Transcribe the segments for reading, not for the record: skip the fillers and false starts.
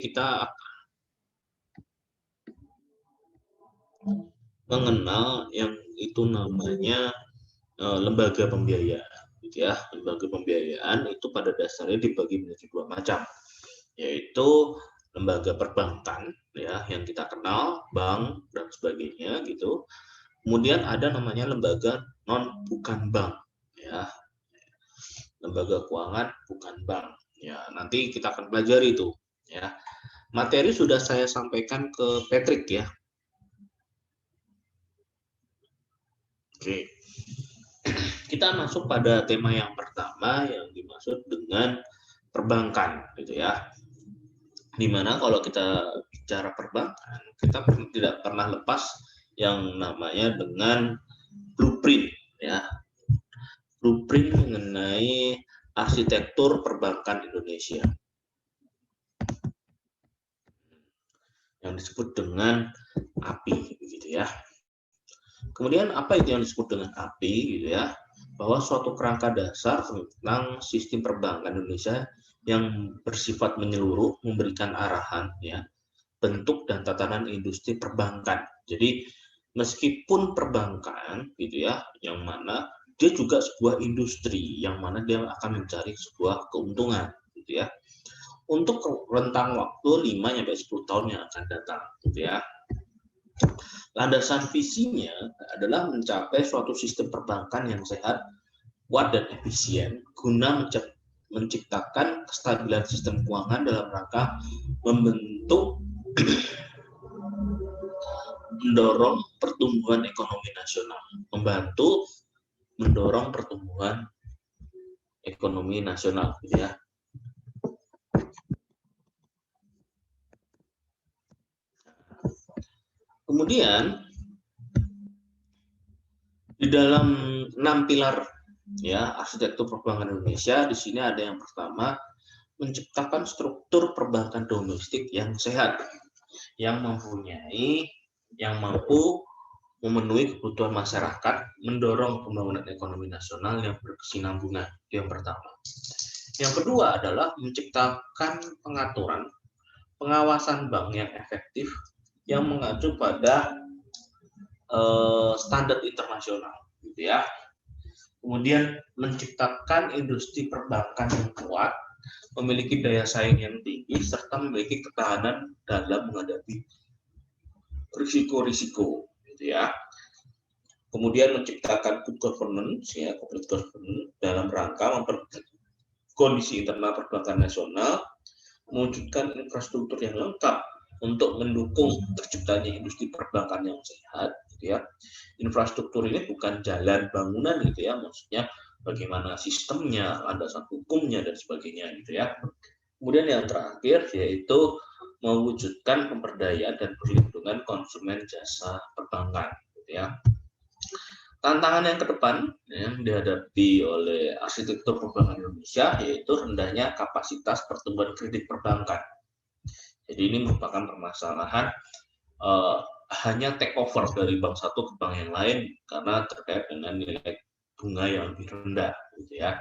kita mengenal yang itu namanya lembaga pembiayaan, gitu ya. Lembaga pembiayaan itu pada dasarnya dibagi menjadi dua macam, yaitu lembaga perbankan, ya, yang kita kenal, bank dan sebagainya, gitu. Kemudian ada namanya lembaga non bukan bank, ya, lembaga keuangan bukan bank. Ya, nanti kita akan pelajari itu, ya. Materi sudah saya sampaikan ke Patrick, ya. Oke. Kita masuk pada tema yang pertama yang dimaksud dengan perbankan, gitu ya. Dimana kalau kita bicara perbankan, kita tidak pernah lepas yang namanya dengan blueprint, ya. Blueprint mengenai arsitektur perbankan Indonesia yang disebut dengan API, gitu ya. Kemudian apa itu yang disebut dengan API, gitu ya? Bahwa suatu kerangka dasar tentang sistem perbankan Indonesia yang bersifat menyeluruh, memberikan arahan, ya, bentuk dan tatanan industri perbankan. Jadi meskipun perbankan, gitu ya, yang mana dia juga sebuah industri yang mana dia akan mencari sebuah keuntungan, gitu ya, untuk rentang waktu 5-10 tahun yang akan datang, gitu ya. Landasan visinya adalah mencapai suatu sistem perbankan yang sehat, kuat dan efisien guna menciptakan kestabilan sistem keuangan dalam rangka membentuk mendorong pertumbuhan ekonomi nasional, membantu mendorong pertumbuhan ekonomi nasional, gitu ya. Kemudian di dalam 6 pilar, ya, arsitektur perbankan Indonesia, di sini ada yang pertama, menciptakan struktur perbankan domestik yang sehat, yang mampu memenuhi kebutuhan masyarakat, mendorong pembangunan ekonomi nasional yang berkesinambungan. Itu yang pertama. Yang kedua adalah menciptakan pengaturan pengawasan bank yang efektif yang mengacu pada standar internasional, gitu ya. Kemudian menciptakan industri perbankan yang kuat, memiliki daya saing yang tinggi, serta memiliki ketahanan dalam menghadapi risiko-risiko, gitu ya. Kemudian menciptakan good governance, ya, corporate governance, dalam rangka memperbaiki kondisi internal perbankan nasional, mewujudkan infrastruktur yang lengkap untuk mendukung terciptanya industri perbankan yang sehat, gitu ya. Infrastruktur ini bukan jalan bangunan, gitu ya, maksudnya bagaimana sistemnya, landasan hukumnya dan sebagainya, gitu ya. Kemudian yang terakhir yaitu mewujudkan pemberdayaan dan perlindungan konsumen jasa perbankan, gitu ya. Tantangan yang ke depan yang dihadapi oleh arsitektur perbankan Indonesia yaitu rendahnya kapasitas pertumbuhan kredit perbankan. Jadi ini merupakan permasalahan hanya take over dari bank satu ke bank yang lain karena terkait dengan nilai bunga yang lebih rendah, gitu ya.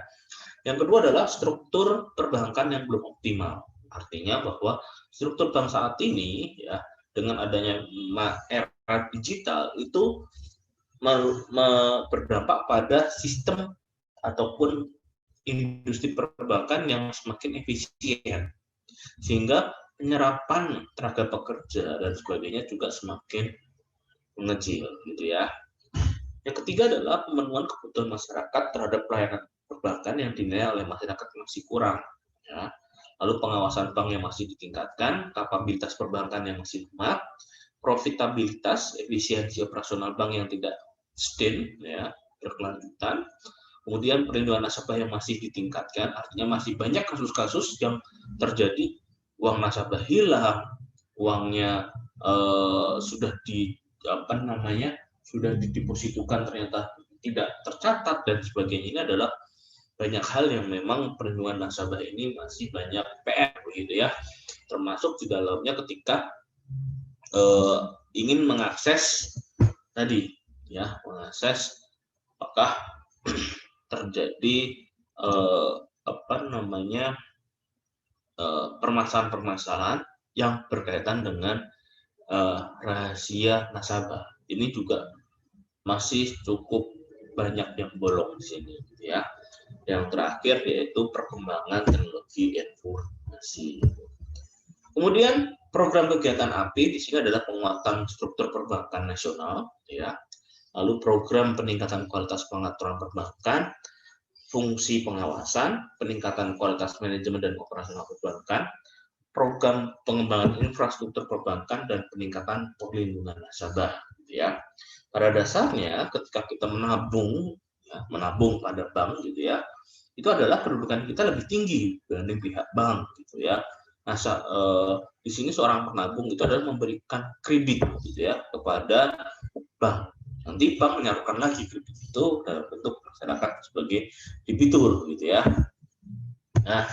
Yang kedua adalah struktur perbankan yang belum optimal. Artinya bahwa struktur bank saat ini, ya, dengan adanya era digital itu berdampak pada sistem ataupun industri perbankan yang semakin efisien, sehingga penyerapan tenaga pekerja dan sebagainya juga semakin mengecil, gitu ya. Yang ketiga adalah pemenuhan kebutuhan masyarakat terhadap pelayanan perbankan yang dinilai oleh masyarakat masih kurang, ya. Lalu pengawasan bank yang masih ditingkatkan, kapabilitas perbankan yang masih lemah, profitabilitas, efisiensi operasional bank yang tidak sustain, ya, berkelanjutan. Kemudian perlindungan nasabah yang masih ditingkatkan, artinya masih banyak kasus-kasus yang terjadi uang nasabah hilang, uangnya sudah sudah didepositukan ternyata tidak tercatat dan sebagainya. Ini adalah banyak hal yang memang perlindungan nasabah ini masih banyak PR, begitu ya. Termasuk di dalamnya ketika ingin mengakses tadi, ya, mengakses apakah terjadi permasalahan-permasalahan yang berkaitan dengan rahasia nasabah. Ini juga masih cukup banyak yang bolong di sini, gitu ya. Yang terakhir yaitu perkembangan teknologi informasi. Kemudian program kegiatan API di sini adalah penguatan struktur perbankan nasional, gitu ya. Lalu program peningkatan kualitas pengaturan perbankan, fungsi pengawasan, peningkatan kualitas manajemen dan operasional perbankan, program pengembangan infrastruktur perbankan, dan peningkatan perlindungan nasabah. Gitu ya. Pada dasarnya, ketika kita menabung, ya, menabung pada bank, gitu ya, itu adalah kedudukan kita lebih tinggi dibanding pihak bank, gitu ya. Nah, di sini seorang penabung itu adalah memberikan kredit, gitu ya, kepada bank. Nanti bank menyalurkan lagi kredit itu dalam bentuk masyarakat sebagai debitur, gitu ya. Nah,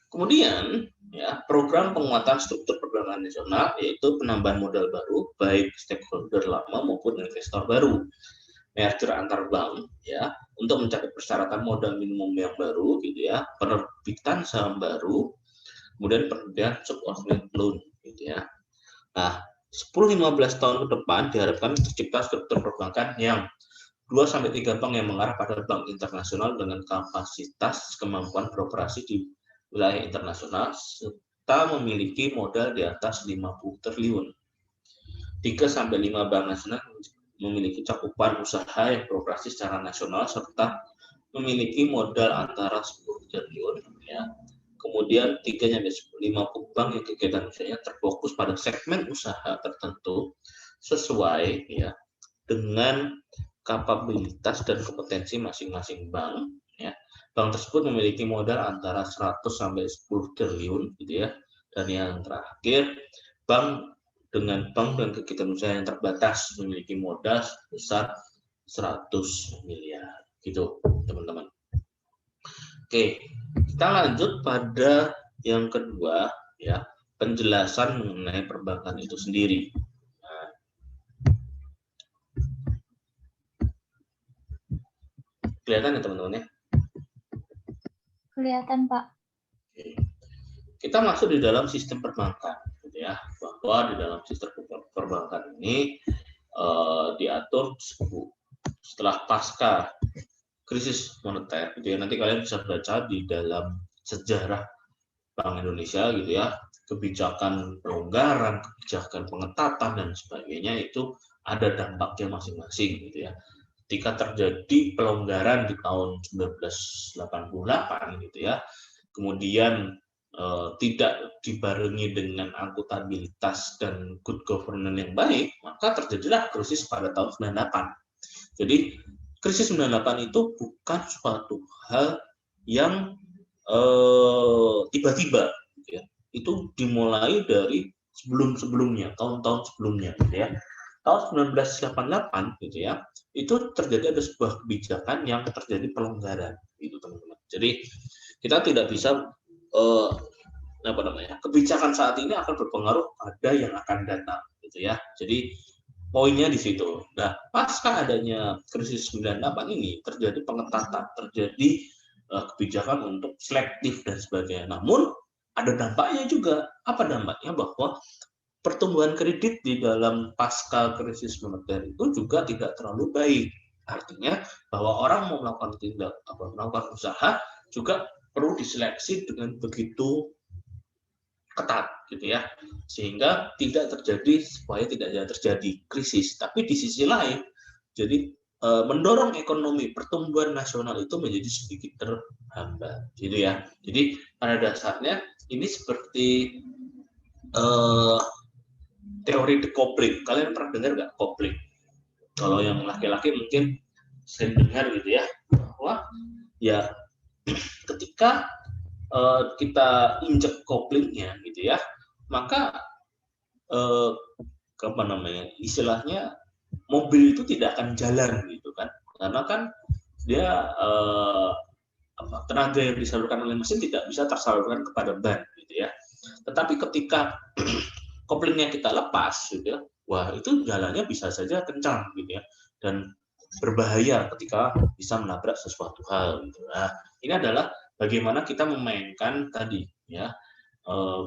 kemudian ya, program penguatan struktur perbankan nasional yaitu penambahan modal baru baik stakeholder lama maupun investor baru, merger antar bank ya untuk mencapai persyaratan modal minimum yang baru, gitu ya, penerbitan saham baru, kemudian penerbitan subordinate loan, gitu ya. Nah, 10-15 tahun ke depan diharapkan tercipta struktur perbankan yang 2-3 bank yang mengarah pada bank internasional dengan kapasitas kemampuan beroperasi di wilayah internasional serta memiliki modal di atas 50 triliun. 3-5 bank nasional memiliki cakupan usaha yang beroperasi secara nasional serta memiliki modal antara 10 triliun ya. Kemudian 3-5 bank yang kegiatan usahanya terfokus pada segmen usaha tertentu sesuai ya dengan kapabilitas dan kompetensi masing-masing bank ya. Bank tersebut memiliki modal antara 100-10 triliun, gitu ya. Dan yang terakhir, bank dengan kegiatan usaha yang terbatas memiliki modal sebesar 100 miliar, gitu teman-teman. Oke, kita lanjut pada yang kedua ya, penjelasan mengenai perbankan itu sendiri. Kelihatan ya teman-teman ya? Kelihatan, Pak. Kita masuk di dalam sistem perbankan, gitu ya, bahwa di dalam sistem perbankan ini diatur setelah pasca krisis moneter, gitu ya. Nanti kalian bisa baca di dalam sejarah Bank Indonesia, gitu ya, kebijakan pelonggaran, kebijakan pengetatan dan sebagainya itu ada dampaknya masing-masing, gitu ya. Ketika terjadi pelonggaran di tahun 1988, gitu ya, kemudian tidak dibarengi dengan akuntabilitas dan good governance yang baik, maka terjadilah krisis pada tahun 98. Jadi krisis 98 itu bukan suatu hal yang tiba-tiba, gitu ya. Itu dimulai dari sebelum-sebelumnya, tahun-tahun sebelumnya, gitu ya. Tahun 1988, gitu ya, itu terjadi ada sebuah kebijakan yang terjadi pelonggaran, gitu teman-teman. Jadi kita tidak bisa kebijakan saat ini akan berpengaruh pada yang akan datang, gitu ya. Jadi poinnya di situ. Nah, pasca adanya krisis 98 ini terjadi pengetatan, terjadi kebijakan untuk selektif dan sebagainya. Namun ada dampaknya juga. Apa dampaknya? Bahwa pertumbuhan kredit di dalam pasca krisis moneter itu juga tidak terlalu baik. Artinya bahwa orang mau melakukan usaha juga perlu diseleksi dengan begitu ketat, gitu ya, sehingga tidak terjadi krisis. Tapi di sisi lain, jadi mendorong ekonomi pertumbuhan nasional itu menjadi sedikit terhambat, gitu ya. Jadi pada dasarnya ini seperti teori decoupling. Kalian pernah dengar nggak coupling? Kalau yang laki-laki mungkin sering dengar, gitu ya, bahwa ya ketika kita injek couplingnya, gitu ya, maka istilahnya mobil itu tidak akan jalan, gitu kan, karena kan dia tenaga yang disalurkan oleh mesin tidak bisa tersalurkan kepada ban, gitu ya. Tetapi ketika couplingnya kita lepas, gitu ya, wah itu jalannya bisa saja kencang, gitu ya, dan berbahaya ketika bisa menabrak sesuatu hal, gitu. Nah, ini adalah bagaimana kita memainkan tadi ya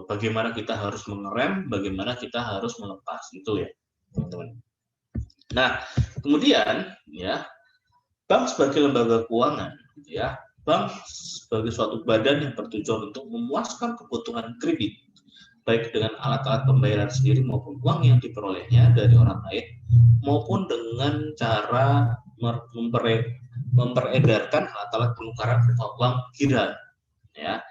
bagaimana kita harus mengerem, bagaimana kita harus melepas, itu ya, teman-teman. Nah, kemudian ya, bank sebagai lembaga keuangan, ya, bank sebagai suatu badan yang bertujuan untuk memuaskan kebutuhan kredit, baik dengan alat-alat pembayaran sendiri maupun uang yang diperolehnya dari orang lain, maupun dengan cara memperedarkan alat-alat penukaran berupa uang giran. Ya,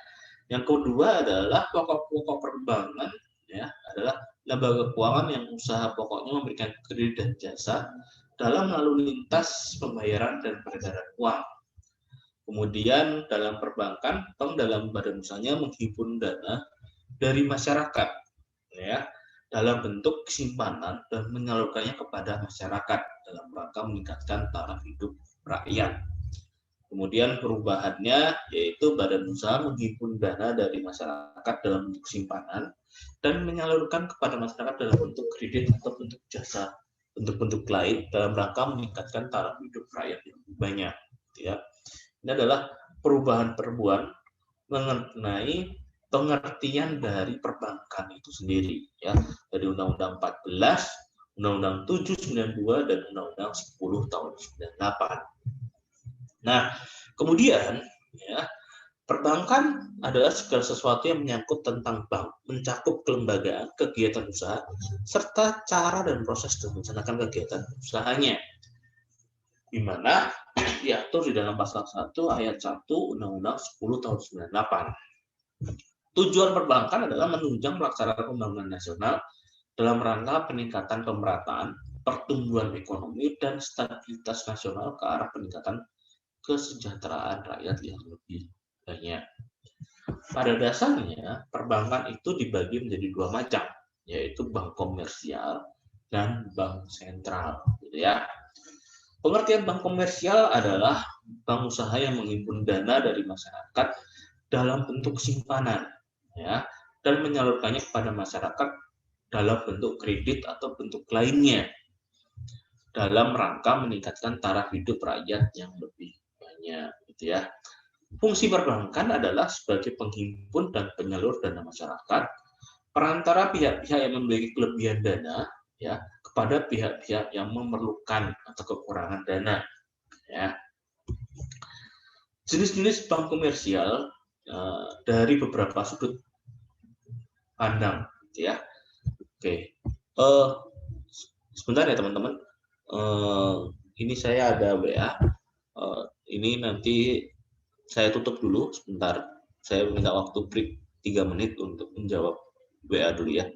yang kedua adalah pokok-pokok perbankan, ya, adalah lembaga keuangan yang usaha pokoknya memberikan kredit dan jasa dalam lalu lintas pembayaran dan peredaran uang. Kemudian dalam perbankan, bank dalam badan usahanya menghimpun dana dari masyarakat, ya, dalam bentuk simpanan dan menyalurkannya kepada masyarakat dalam rangka meningkatkan taraf hidup rakyat. Kemudian perubahannya yaitu badan usaha menghimpun dana dari masyarakat dalam bentuk simpanan dan menyalurkan kepada masyarakat dalam bentuk kredit atau bentuk jasa, bentuk-bentuk lain dalam rangka meningkatkan taraf hidup rakyat yang lebih banyak. Ya. Ini adalah perubahan mengenai pengertian dari perbankan itu sendiri, ya, dari Undang-Undang 14, Undang-Undang 792 dan Undang-Undang 10 tahun 98. Nah, kemudian ya, perbankan adalah segala sesuatu yang menyangkut tentang bank, mencakup kelembagaan, kegiatan usaha, serta cara dan proses dalam melaksanakan kegiatan usahanya, di mana diatur di dalam pasal 1 ayat 1 Undang-Undang 10 tahun 98. Tujuan perbankan adalah menunjang pelaksanaan pembangunan nasional dalam rangka peningkatan pemerataan, pertumbuhan ekonomi, dan stabilitas nasional ke arah peningkatan kesejahteraan rakyat yang lebih banyak. Pada dasarnya, perbankan itu dibagi menjadi dua macam, yaitu bank komersial dan bank sentral, gitu ya. Pengertian bank komersial adalah bank usaha yang menghimpun dana dari masyarakat dalam bentuk simpanan, ya, dan menyalurkannya kepada masyarakat dalam bentuk kredit atau bentuk lainnya dalam rangka meningkatkan taraf hidup rakyat yang lebih banyak, gitu ya. Fungsi perbankan adalah sebagai penghimpun dan penyalur dana masyarakat, perantara pihak-pihak yang memiliki kelebihan dana, ya, kepada pihak-pihak yang memerlukan atau kekurangan dana, ya. Jenis-jenis bank komersial dari beberapa sudut pandang, ya. Oke, sebentar ya teman-teman. Ini saya ada WA. Ini nanti saya tutup dulu sebentar. Saya minta waktu break 3 menit untuk menjawab WA dulu ya.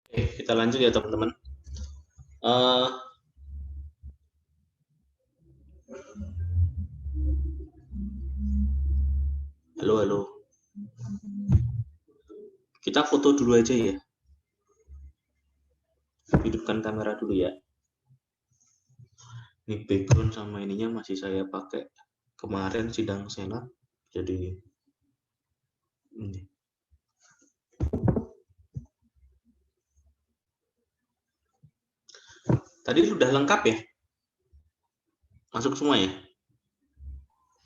Oke, kita lanjut ya teman-teman. Halo, halo. Kita foto dulu aja ya. Hidupkan kamera dulu ya. Ini background sama ininya masih saya pakai kemarin sidang senat. Jadi ini. Tadi sudah lengkap ya? Masuk semua ya?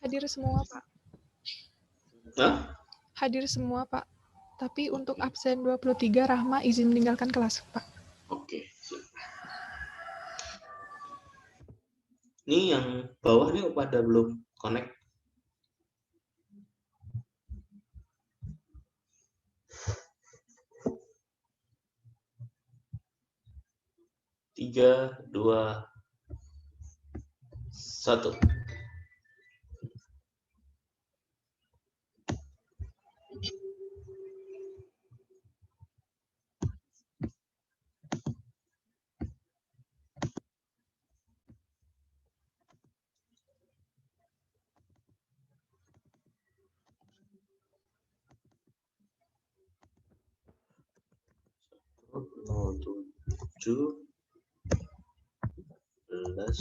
Hadir semua, Pak. Hah? Hadir semua, Pak. Tapi untuk absen 23, Rahma izin meninggalkan kelas, Pak. Oke. Ini yang bawah nih pada belum connect. Tiga, dua, satu. Tujuh belas.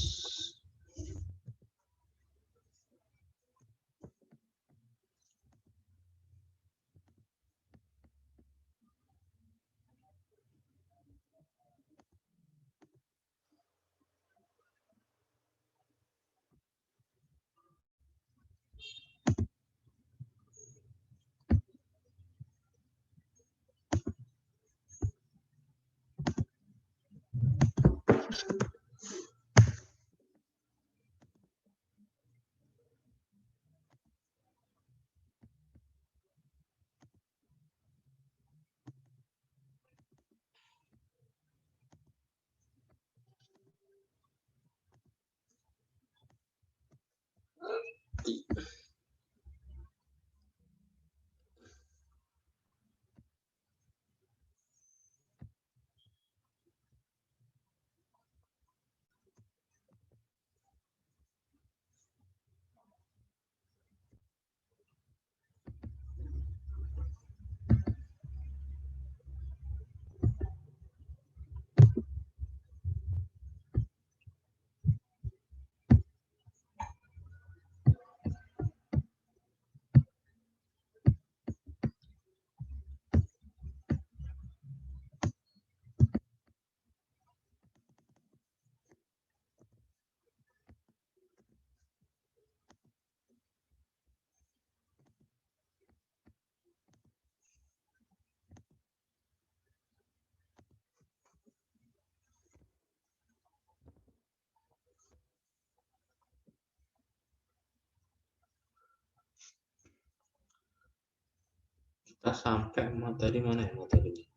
Kita sampai tadi mana ya materinya?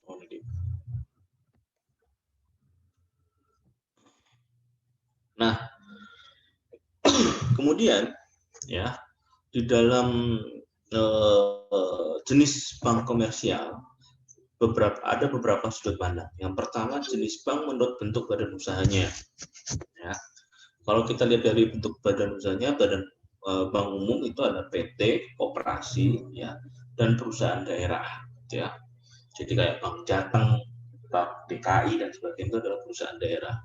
Oh, ini. Nah, kemudian ya di dalam jenis bank komersial ada beberapa sudut pandang. Yang pertama, jenis bank menurut bentuk badan usahanya. Ya, kalau kita lihat dari bentuk badan usahanya, bank umum itu ada PT, koperasi, ya, dan perusahaan daerah. Ya, jadi kayak Bank Jateng, Bank DKI dan sebagainya itu adalah perusahaan daerah.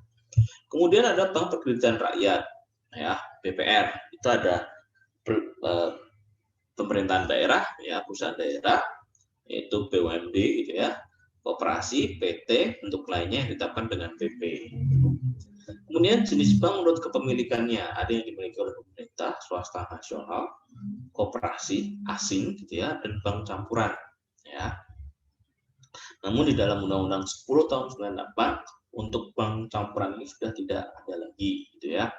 Kemudian ada Bank Pekreditan Rakyat, ya, BPR. Itu ada pemerintahan daerah, ya, perusahaan daerah, yaitu BUMD, gitu ya, koperasi, PT, untuk lainnya yang ditetapkan dengan PP. Kemudian jenis bank menurut kepemilikannya, ada yang dimiliki oleh pemerintah, swasta nasional, koperasi, asing, gitu ya, dan bank campuran, ya. Namun di dalam Undang-Undang 10 tahun 98 untuk bank campuran ini sudah tidak ada lagi, gitu ya.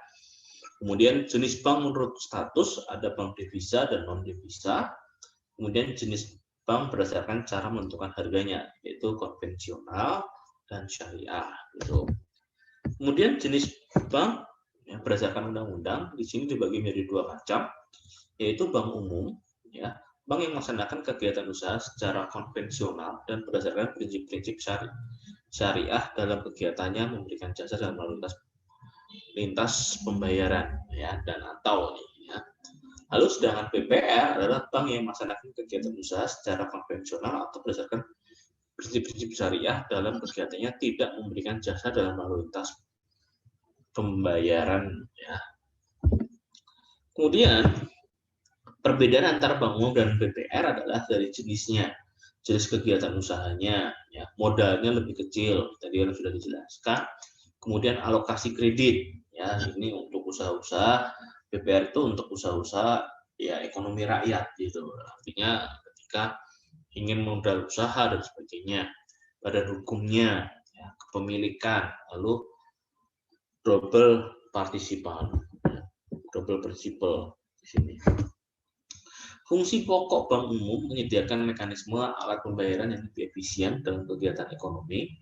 Kemudian jenis bank menurut status ada bank devisa dan non devisa. Kemudian jenis bank berdasarkan cara menentukan harganya, yaitu konvensional dan syariah, gitu. Kemudian jenis bank yang berdasarkan undang-undang di sini dibagi menjadi dua macam, yaitu bank umum, ya, bank yang melaksanakan kegiatan usaha secara konvensional dan berdasarkan prinsip-prinsip syariah dalam kegiatannya memberikan jasa dalam lintas pembayaran ya dan atau ya. Lalu sedangkan BPR adalah bank yang melaksanakan kegiatan usaha secara konvensional atau berdasarkan prinsip-prinsip syariah dalam kegiatannya tidak memberikan jasa dalam lalu lintas pembayaran ya. Kemudian perbedaan antara bank umum dan BPR adalah dari jenisnya, jenis kegiatan usahanya, ya, modalnya lebih kecil, tadi yang sudah dijelaskan. Kemudian alokasi kredit, ya ini untuk usaha-usaha, BPR itu untuk usaha-usaha ya ekonomi rakyat gitu. Artinya ketika ingin modal usaha dan sebagainya, badan hukumnya, ya, kepemilikan, lalu double partisipan, double principal di sini. Fungsi pokok bank umum menyediakan mekanisme alat pembayaran yang lebih efisien dalam kegiatan ekonomi,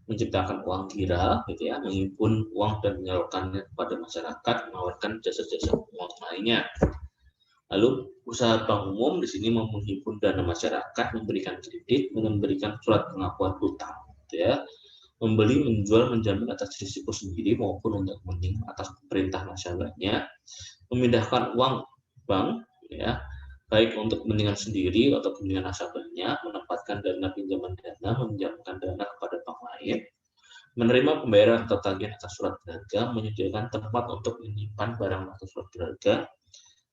menciptakan uang kira, gitu ya, menghimpun uang dan menyalurkannya kepada masyarakat, menawarkan jasa-jasa uang lainnya. Lalu usaha bank umum di sini menghimpun dana masyarakat, memberikan kredit, memberikan surat pengakuan hutang, gitu ya, membeli, menjual, menjamin atas risiko sendiri maupun untuk kepentingan atas perintah nasabahnya, memindahkan uang bank, ya, baik untuk kepentingan sendiri atau kepentingan nasabahnya, menempatkan dana pinjaman dana, meminjamkan dana kepada bank lain, menerima pembayaran atau tagihan atas surat berharga, menyediakan tempat untuk menyimpan barang atau surat berharga,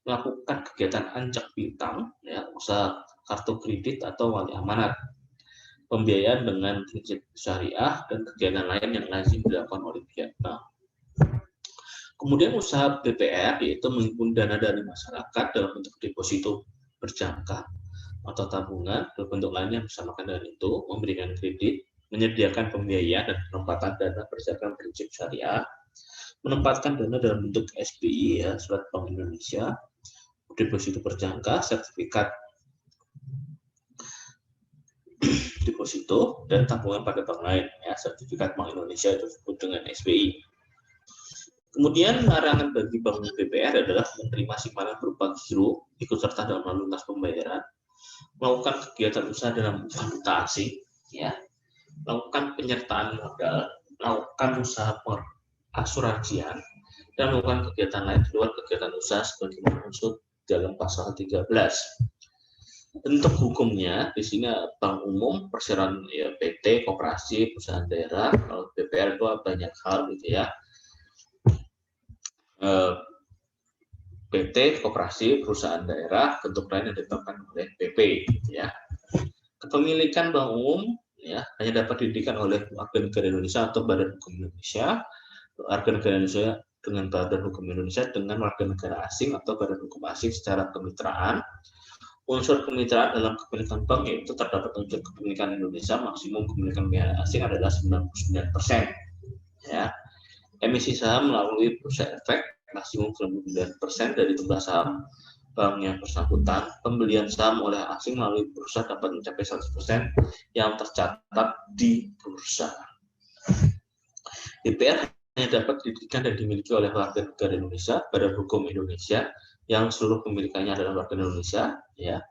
melakukan kegiatan anjak piutang, ya, usaha kartu kredit atau wali amanat, pembiayaan dengan prinsip syariah dan kegiatan lain yang lazim dilakukan oleh pihak bank. Kemudian usaha BPR yaitu menghimpun dana dari masyarakat dalam bentuk deposito berjangka atau tabungan dalam bentuk lainnya bersamakan dengan itu, memberikan kredit, menyediakan pembiayaan dan penempatan dana berdasarkan prinsip syariah, menempatkan dana dalam bentuk SBI ya, surat Bank Indonesia, deposito berjangka, sertifikat deposito dan tabungan pada bank lain ya, sertifikat Bank Indonesia itu disebut dengan SBI. Kemudian larangan bagi bank BPR adalah menerima simpanan berupa giro, ikut serta dalam lalu lintas pembayaran, melakukan kegiatan usaha dalam valuta asing, ya, melakukan penyertaan modal, melakukan usaha perasuransian, dan melakukan kegiatan lain di luar kegiatan usaha sebagaimana dimaksud dalam pasal 13. Bentuk hukumnya di sini bank umum, perseroan ya, PT, koperasi, perusahaan daerah. Kalau BPR itu banyak hal gitu ya. PT, koperasi, perusahaan daerah, bentuk lain yang ditetapkan oleh PP, ya. Kepemilikan bank umum ya hanya dapat didirikan oleh warga negara Indonesia atau badan hukum Indonesia, warga negara Indonesia dengan badan hukum Indonesia dengan warga negara asing atau badan hukum asing secara kemitraan. Unsur kemitraan dalam kepemilikan bank yaitu terdapat unsur kepemilikan Indonesia, maksimum kepemilikan pihak asing adalah 99%. Ya. Emisi saham melalui bursa efek maksimum 99% dari jumlah saham bank yang bersangkutan. Pembelian saham oleh asing melalui bursa dapat mencapai 100% yang tercatat di bursa. BPR hanya dapat didirikan dan dimiliki oleh warga negara Indonesia, badan hukum Indonesia yang seluruh pemilikannya adalah warga Indonesia, ya,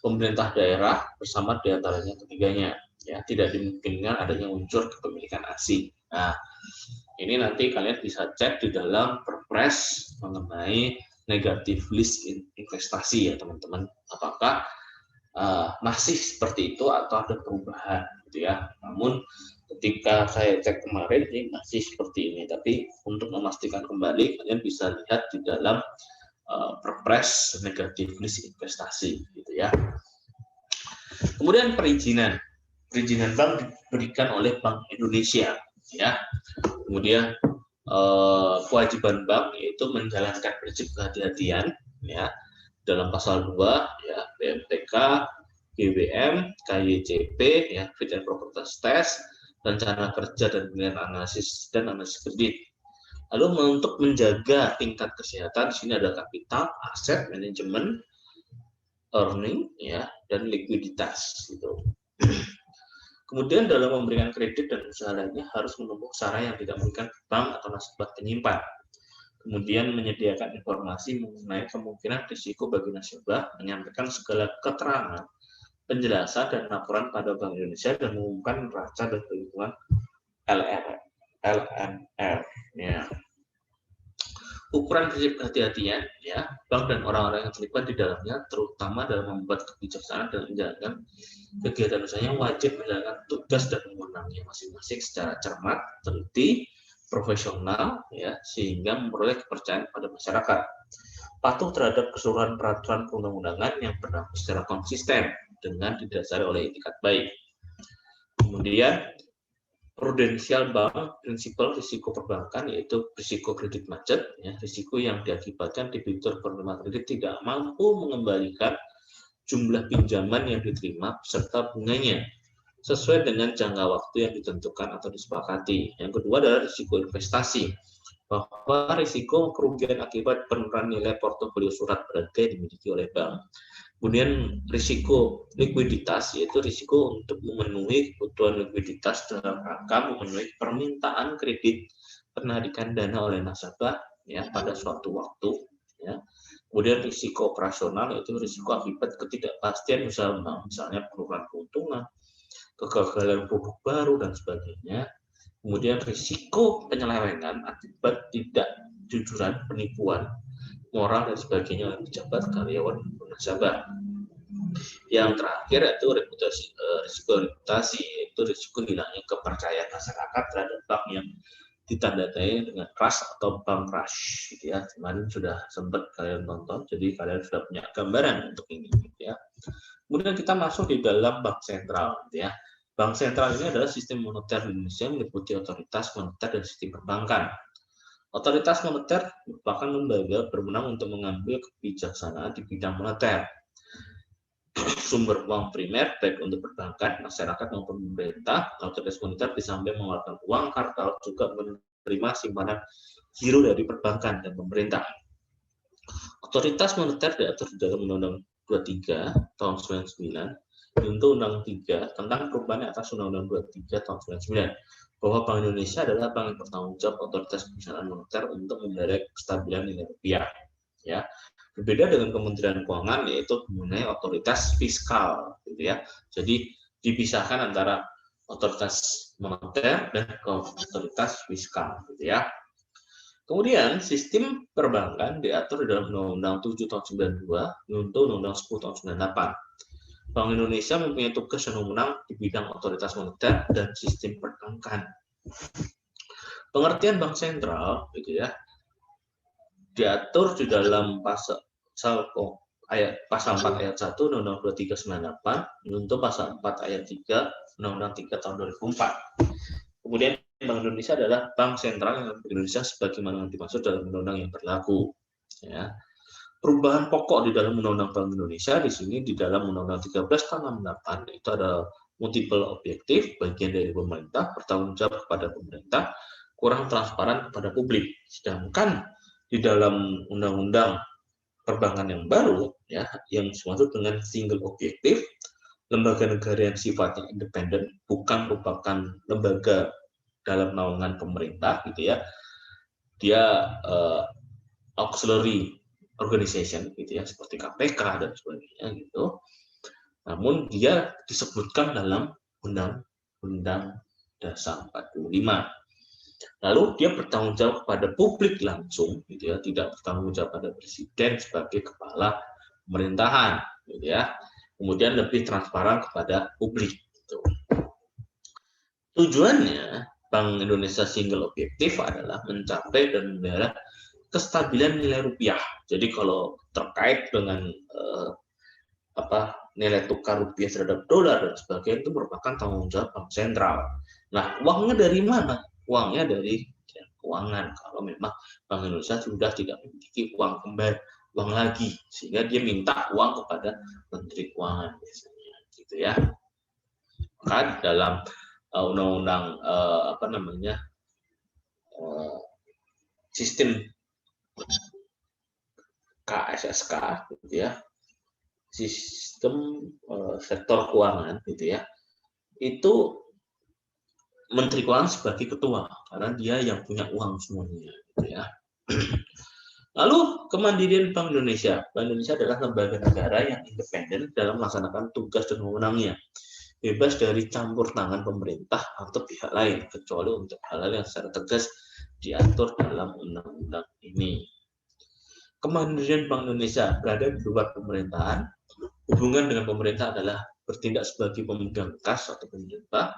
pemerintah daerah bersama diantaranya ketiganya, ya, tidak dimungkinkan adanya unsur kepemilikan asing. Nah, ini nanti kalian bisa cek di dalam Perpres mengenai negatif list investasi ya teman-teman, apakah masih seperti itu atau ada perubahan gitu ya. Namun ketika saya cek kemarin ini masih seperti ini, tapi untuk memastikan kembali kalian bisa lihat di dalam Perpres negatif list investasi gitu ya. Kemudian perizinan bank diberikan oleh Bank Indonesia ya. Kemudian kewajiban bank yaitu menjalankan prinsip kehati-hatian ya dalam pasal 2 ya, BMTK, GWM, KYCP ya, fit and proper test, rencana kerja dan penilaian analisis kredit. Lalu untuk menjaga tingkat kesehatan di sini ada kapital, aset, manajemen, earning ya, dan likuiditas gitu. Kemudian dalam memberikan kredit dan usaha lainnya harus menempuh cara yang tidak merugikan bank atau nasabah penyimpan. kemudian menyediakan informasi mengenai kemungkinan risiko bagi nasabah, menyampaikan segala keterangan, penjelasan dan laporan pada Bank Indonesia, dan mengumumkan neraca dan perhitungan LMR. Ya. Ukuran prinsip kehati-hatian, ya, bank dan orang-orang yang terlibat di dalamnya, terutama dalam membuat kebijaksanaan dan menjalankan kegiatan usahanya, wajib menjalankan tugas dan wewenangnya masing-masing secara cermat, teliti, profesional, ya, sehingga memperoleh kepercayaan pada masyarakat. Patuh terhadap keseluruhan peraturan perundang-undangan yang berlaku secara konsisten dengan didasari oleh etikat baik. Kemudian prudensial bank, prinsipal risiko perbankan, yaitu risiko kredit macet, ya, risiko yang diakibatkan debitur penerima kredit tidak mampu mengembalikan jumlah pinjaman yang diterima beserta bunganya sesuai dengan jangka waktu yang ditentukan atau disepakati. Yang kedua adalah risiko investasi, bahwa risiko kerugian akibat penurunan nilai portofolio surat berharga yang dimiliki oleh bank. Kemudian risiko likuiditas, yaitu risiko untuk memenuhi kebutuhan likuiditas dalam rangka memenuhi permintaan kredit penarikan dana oleh nasabah, ya, pada suatu waktu. Ya. Kemudian risiko operasional, yaitu risiko akibat ketidakpastian usaha bank, misalnya penurunan keuntungan, kegagalan produk baru, dan sebagainya. Kemudian risiko penyelewengan akibat tidak jujuran, penipuan, moral, dan sebagainya oleh pejabat, karyawan, dan nasabah. Yang terakhir yaitu risiko reputasi, yaitu risiko hilangnya kepercayaan masyarakat terhadap bank yang ditandai dengan trust atau bank crush, gitu ya. Kemarin sudah sempat kalian tonton, jadi kalian sudah punya gambaran untuk ini, gitu ya. Kemudian kita masuk di dalam bank sentral, gitu ya. Bank sentral ini adalah sistem moneter di Indonesia, meliputi otoritas moneter dan sistem perbankan. Otoritas moneter merupakan lembaga berwenang untuk mengambil kebijaksanaan di bidang moneter. Sumber uang primer, baik untuk perbankan, masyarakat maupun pemerintah. Otoritas moneter di samping mengeluarkan uang kartal juga menerima simpanan giro dari perbankan dan pemerintah. Otoritas moneter diatur di dalam Undang-Undang 23 tahun 99 untuk Undang 3 tentang perubahan atas Undang-Undang 23 tahun 99, bahwa Bank Indonesia adalah bank yang bertanggung jawab otoritas kebijakan moneter untuk menjaga kestabilan nilai rupiah. Ya, berbeda dengan Kementerian Keuangan, yaitu mengenai otoritas fiskal, gitu ya. Jadi dipisahkan antara otoritas moneter dan otoritas fiskal, gitu ya. Kemudian sistem perbankan diatur di dalam Undang-Undang 7 tahun 92 untuk Undang-Undang 10 tahun 98. Bank Indonesia mempunyai tugas dan wewenang di bidang otoritas moneter dan sistem perbankan. Pengertian bank sentral, gitu ya, diatur di dalam pasal 4 ayat 1 Undang-Undang 23 98 untuk pasal 4 ayat 3 Undang-Undang 3 tahun 2004. Kemudian Bank Indonesia adalah bank sentral yang Indonesia sebagaimana dimaksud dalam undang-undang yang berlaku. Ya. Perubahan pokok di dalam Undang-Undang Bank Indonesia di sini di dalam Undang-Undang 13 tahun 68 itu ada multiple objektif, bagian dari pemerintah, bertanggung jawab kepada pemerintah, kurang transparan kepada publik. Sedangkan di dalam Undang-Undang Perbankan yang baru, ya, yang dimaksud dengan single objektif, lembaga negara yang sifatnya independen, bukan merupakan lembaga dalam naungan pemerintah, gitu ya. Dia auxiliary organization, gitu ya, seperti KPK dan sebagainya, gitu. Namun dia disebutkan dalam Undang-Undang Dasar 45. Lalu dia bertanggung jawab kepada publik langsung, gitu ya, tidak bertanggung jawab pada presiden sebagai kepala pemerintahan, gitu ya. Kemudian lebih transparan kepada publik. Gitu. Tujuannya Bank Indonesia single objektif adalah mencapai dan memelihara kestabilan nilai rupiah. Jadi kalau terkait dengan nilai tukar rupiah terhadap dolar dan sebagainya, itu merupakan tanggung jawab bank sentral. Nah, uangnya dari mana? Uangnya dari keuangan. Kalau memang Bank Indonesia sudah tidak memiliki uang lagi, sehingga dia minta uang kepada Menteri Keuangan biasanya, gitu ya. Maka dalam undang-undang sistem KSSK, gitu ya, sistem sektor keuangan, gitu ya, itu Menteri Keuangan sebagai ketua karena dia yang punya uang semuanya, gitu ya. Lalu kemandirian Bank Indonesia. Bank Indonesia adalah lembaga negara yang independen dalam melaksanakan tugas dan wewenangnya, bebas dari campur tangan pemerintah atau pihak lain, kecuali untuk hal-hal yang secara tegas diatur dalam undang-undang ini. Kemandirian Bank Indonesia berada di luar pemerintahan. Hubungan dengan pemerintah adalah bertindak sebagai pemegang kas atau pemerintah.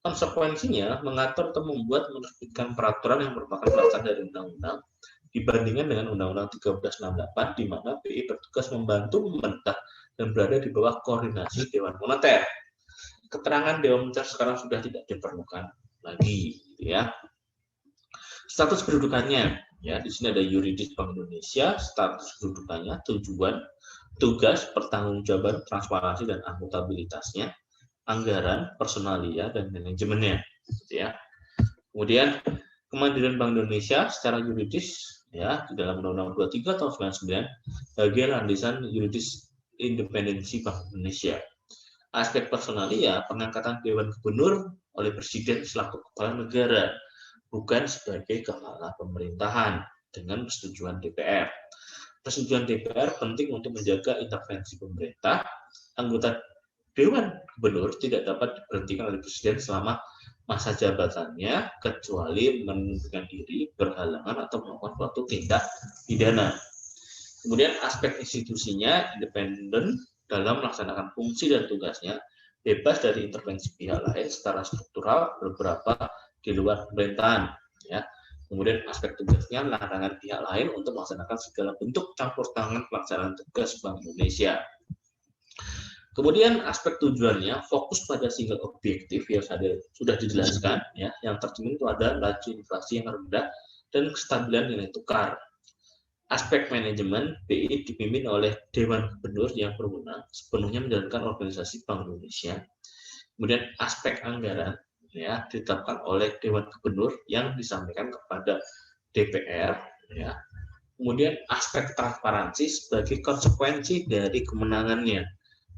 Konsekuensinya mengatur atau membuat menerbitkan peraturan yang merupakan pelaksanaan dari undang-undang dibandingkan dengan Undang-Undang 1368 di mana BI bertugas membantu pemerintah dan berada di bawah koordinasi Dewan Moneter. Keterangan Dewan Moneter sekarang sudah tidak diperlukan lagi, gitu ya. Status kedudukannya, ya di sini ada yuridis Bank Indonesia, status kedudukannya, tujuan, tugas, pertanggungjawaban, transparansi dan akuntabilitasnya, anggaran, personalia dan manajemennya, gitu ya. Kemudian kemandirian Bank Indonesia secara yuridis, ya di dalam Undang-Undang 23 tahun 99 bagian landasan yuridis independensi Bank Indonesia. Aspek personalia, pengangkatan Dewan Gubernur oleh Presiden selaku kepala negara, bukan sebagai kepala pemerintahan dengan persetujuan DPR. Persetujuan DPR penting untuk menjaga intervensi pemerintah. Anggota Dewan Gubernur tidak dapat diberhentikan oleh Presiden selama masa jabatannya kecuali mengundurkan diri, berhalangan atau melakukan suatu tindak pidana. Kemudian aspek institusinya independen dalam melaksanakan fungsi dan tugasnya, bebas dari intervensi pihak lain secara struktural beberapa di luar pemerintahan. Ya. Kemudian aspek tugasnya larangan pihak lain untuk melaksanakan segala bentuk campur tangan pelaksanaan tugas Bank Indonesia. Kemudian aspek tujuannya fokus pada single objektif yang sudah dijelaskan, ya, yang tercermin itu ada laju inflasi yang rendah dan kestabilan nilai tukar. Aspek manajemen, BI dipimpin oleh Dewan Gubernur yang berwenang sepenuhnya menjalankan organisasi Bank Indonesia. Kemudian aspek anggaran, ya, ditetapkan oleh Dewan Gubernur yang disampaikan kepada DPR, ya. Kemudian aspek transparansi sebagai konsekuensi dari kemenangannya.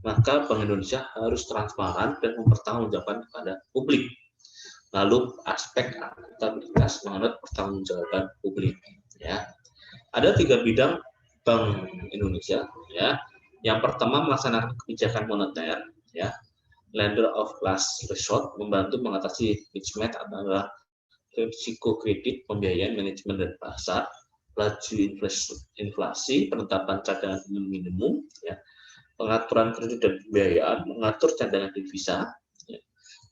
Maka Bank Indonesia harus transparan dan mempertanggungjawabkan kepada publik. Lalu aspek akuntabilitas mengenai pertanggungjawaban publik, ya. Ada 3 bidang Bank Indonesia, ya. Yang pertama melaksanakan kebijakan moneter, ya. Lender of last resort, membantu mengatasi mismatch adalah risiko kredit, pembiayaan, manajemen dan pasar, laju inflasi, penetapan cadangan minimum, ya. Pengaturan kredit dan pembiayaan, mengatur cadangan devisa. Ya.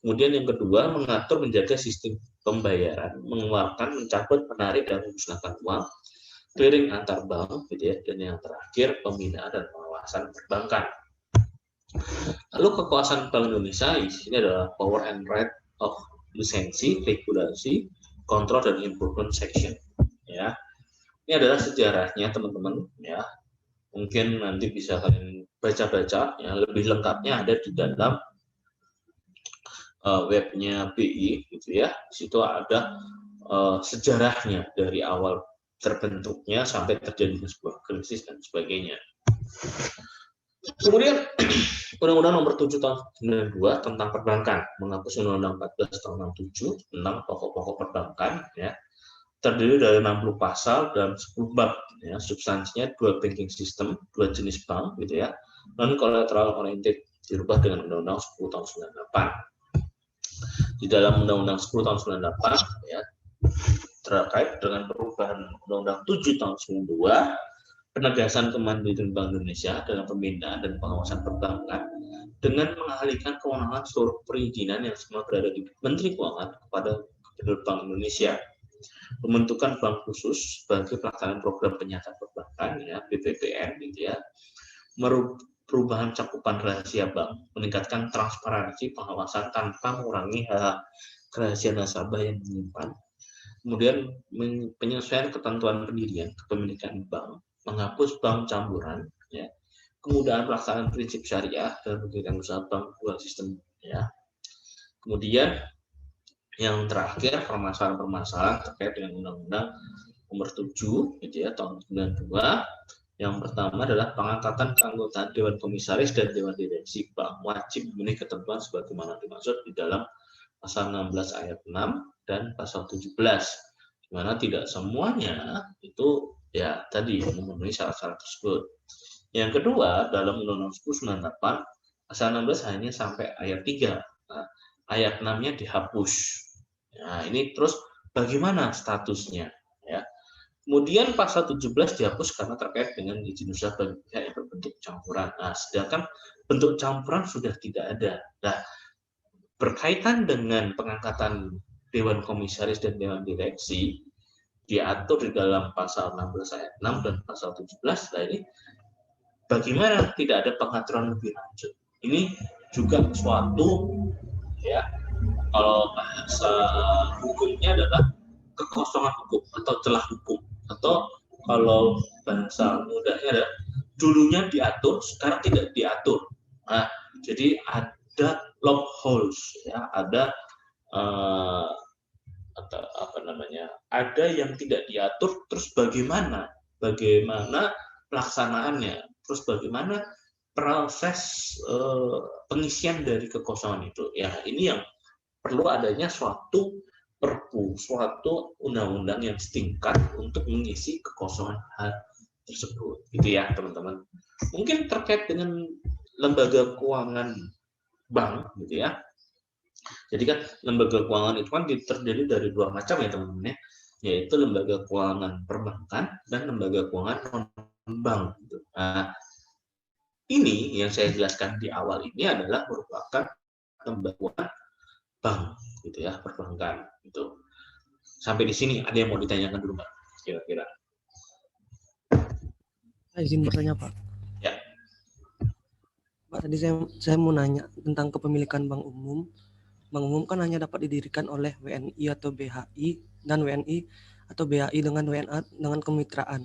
Kemudian yang kedua mengatur menjaga sistem pembayaran, mengeluarkan, mencabut, menarik dan memusnahkan uang, clearing antar bank, gitu ya. Dan yang terakhir pembinaan dan pengawasan perbankan. Lalu kekuasaan Bank Indonesia di sini adalah power and right of lisensi, regulasi, kontrol dan improvement section. Ya, ini adalah sejarahnya teman-teman. Ya, mungkin nanti bisa kalian baca-baca. Ya, lebih lengkapnya ada di dalam webnya BI, gitu ya. Di situ ada sejarahnya dari awal terbentuknya sampai terjadinya sebuah krisis dan sebagainya. Kemudian Undang-Undang Nomor 7 Tahun 92 tentang perbankan menghapus Undang-Undang 14 Tahun 67 tentang pokok-pokok perbankan, ya, terdiri dari 60 pasal dan 10 bab, ya. Substansinya 2 banking system, 2 jenis bank, gitu ya, non collateral oriented, dirubah dengan Undang-Undang 10 Tahun 98. Di dalam Undang-Undang 10 Tahun 98, ya, terkait dengan perubahan Undang-Undang 7 Tahun 92, penegasan kemandirian Bank Indonesia dalam pembinaan dan pengawasan perbankan dengan mengalihkan kewenangan seluruh perizinan yang semula berada di Menteri Keuangan kepada Gubernur Bank Indonesia. Pembentukan bank khusus sebagai pelaksanaan program penyihatan perbankan, ya, BPPN, gitu ya. Perubahan cakupan rahasia bank, meningkatkan transparansi pengawasan tanpa mengurangi hak kerahasiaan nasabah yang menyimpan. Kemudian penyesuaian ketentuan pendirian kepemilikan bank, menghapus bank campuran, ya, kemudahan pelaksanaan prinsip syariah dan kegiatan usaha bank dual sistem, ya. Kemudian yang terakhir permasalahan-permasalahan terkait dengan Undang-Undang Nomor 7, gitu ya, Tahun 92. Yang pertama adalah pengangkatan keanggotaan Dewan Komisaris dan Dewan Direksi Bank wajib memenuhi ketentuan sebagaimana dimaksud di dalam pasal 16 ayat 6 dan pasal 17. Mana tidak semuanya itu ya tadi memenuhi syarat-syarat tersebut. Yang kedua, dalam Undang-Undang 1098, pasal 16 hanya sampai ayat 3. Nah, ayat 6-nya dihapus. Nah, ini terus bagaimana statusnya? Ya. Kemudian pasal 17 dihapus karena terkait dengan izin usaha bagi pihak yang berbentuk campuran. Nah, sedangkan bentuk campuran sudah tidak ada. Nah, berkaitan dengan pengangkatan Dewan Komisaris dan Dewan Direksi, diatur di dalam pasal 16 ayat 6 dan pasal 17. Nah, ini bagaimana tidak ada pengaturan lebih lanjut? Ini juga suatu, ya, kalau bahasa hukumnya adalah kekosongan hukum atau celah hukum, atau kalau bahasa mudahnya adalah dulunya diatur, sekarang tidak diatur. Nah, jadi ada loopholes, ya, ada atau apa namanya, ada yang tidak diatur, terus bagaimana pelaksanaannya, terus bagaimana proses pengisian dari kekosongan itu. Ya, ini yang perlu adanya suatu perpu, suatu undang-undang yang setingkat untuk mengisi kekosongan hal tersebut, gitu ya teman-teman. Mungkin terkait dengan lembaga keuangan bank, gitu ya. Jadi kan lembaga keuangan itu kan terdiri dari dua macam ya teman-teman ya, yaitu lembaga keuangan perbankan dan lembaga keuangan non-bank. Gitu. Nah, ini yang saya jelaskan di awal ini adalah merupakan lembaga keuangan bank, gitu ya, perbankan. Gitu. Sampai di sini ada yang mau ditanyakan dulu Pak? Kira-kira? Izin bertanya Pak. Ya. Pak, tadi saya mau nanya tentang kepemilikan bank umum. Bank umum kan hanya dapat didirikan oleh WNI atau BHI, dan WNI atau BHI dengan WNA dengan kemitraan.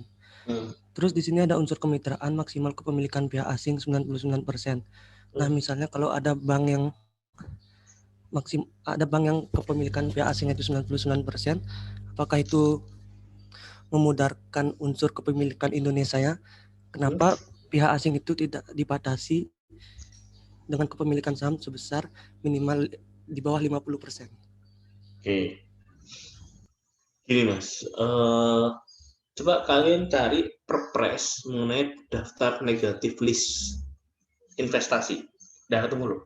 Terus di sini ada unsur kemitraan maksimal kepemilikan pihak asing 99%. Nah, misalnya kalau ada bank yang kepemilikan pihak asing itu 99%, apakah itu memudarkan unsur kepemilikan Indonesia ya? Kenapa pihak asing itu tidak dibatasi dengan kepemilikan saham sebesar minimal di bawah 50%? Oke. Gini Mas, coba kalian cari perpres mengenai daftar negatif list investasi. Udah ketemu loh.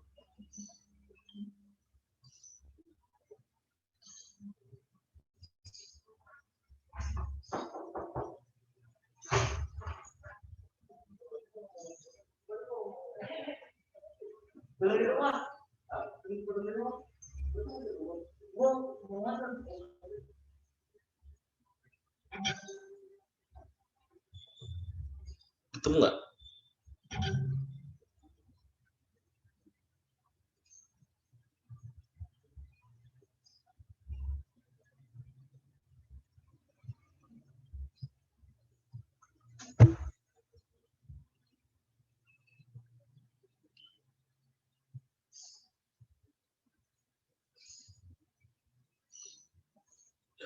Ketemu nggak?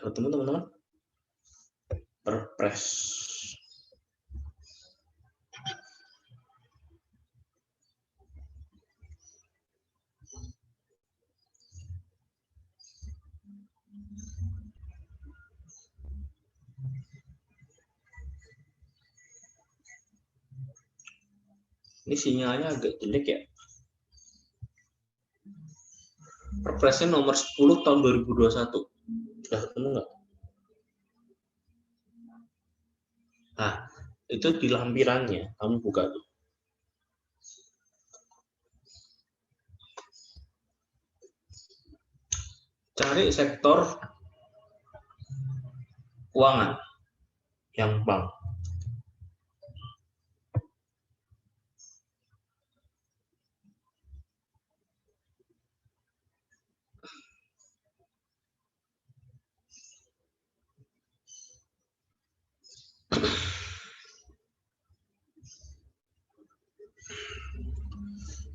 Ketemu teman-teman? Perpres. Ini sinyalnya agak jelek ya. Perpresnya nomor 10 tahun 2021. Sudah ketemu nggak? Nah, itu di lampirannya, kamu buka tuh. Cari sektor keuangan yang bank.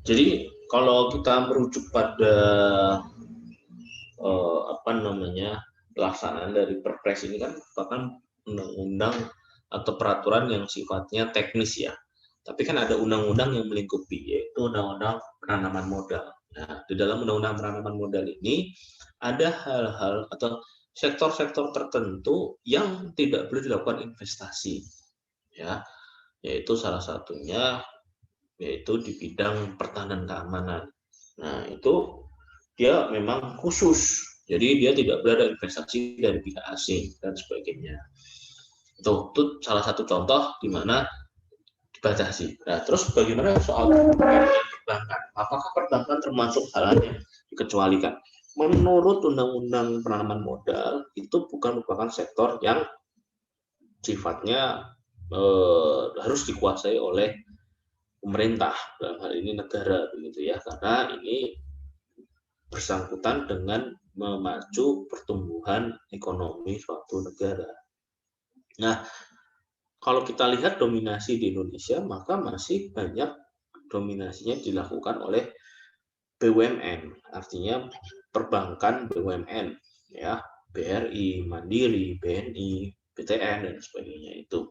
Jadi kalau kita merujuk pada pelaksanaan dari Perpres ini kan merupakan undang-undang atau peraturan yang sifatnya teknis ya. Tapi kan ada undang-undang yang melingkupi, yaitu undang-undang penanaman modal. Nah, di dalam undang-undang penanaman modal ini ada hal-hal atau sektor-sektor tertentu yang tidak boleh dilakukan investasi, ya, yaitu salah satunya yaitu di bidang pertahanan keamanan. Nah, itu dia memang khusus, jadi dia tidak boleh ada investasi dari pihak asing dan sebagainya. Itu salah satu contoh di mana dibatasi. Nah, terus bagaimana soal perbankan? Apakah perbankan termasuk hal yang dikecualikan? Menurut Undang-Undang Penanaman Modal, itu bukan merupakan sektor yang sifatnya harus dikuasai oleh pemerintah, dalam hal ini negara, begitu ya, karena ini bersangkutan dengan memacu pertumbuhan ekonomi suatu negara. Nah, kalau kita lihat dominasi di Indonesia, maka masih banyak dominasinya dilakukan oleh BUMN, artinya perbankan BUMN, ya, BRI, Mandiri, BNI, BTN, dan sebagainya itu.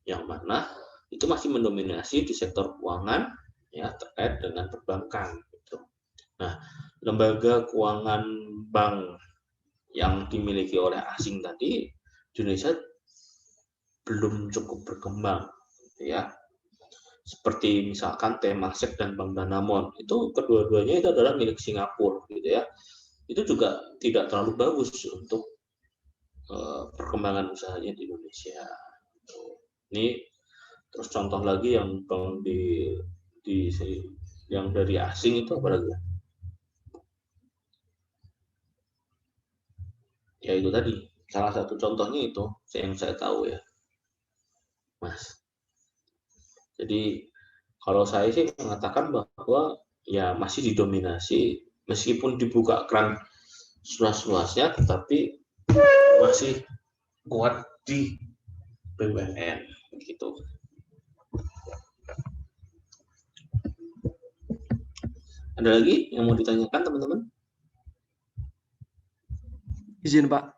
Yang mana itu masih mendominasi di sektor keuangan, ya, terkait dengan perbankan. Gitu. Nah, lembaga keuangan bank yang dimiliki oleh asing tadi, Indonesia belum cukup berkembang, gitu ya. Seperti misalkan Temasek dan Bank Danamon, itu kedua-duanya itu adalah milik Singapura, gitu ya. Itu juga tidak terlalu bagus untuk perkembangan usahanya di Indonesia. Ini terus contoh lagi yang yang dari asing itu apa lagi? Ya itu tadi, salah satu contohnya itu yang saya tahu ya, Mas. Jadi kalau saya sih mengatakan bahwa ya masih didominasi, meskipun dibuka keran seluas-luasnya, tetapi masih kuat di BUMN gitu. Ada lagi yang mau ditanyakan teman-teman? Izin Pak.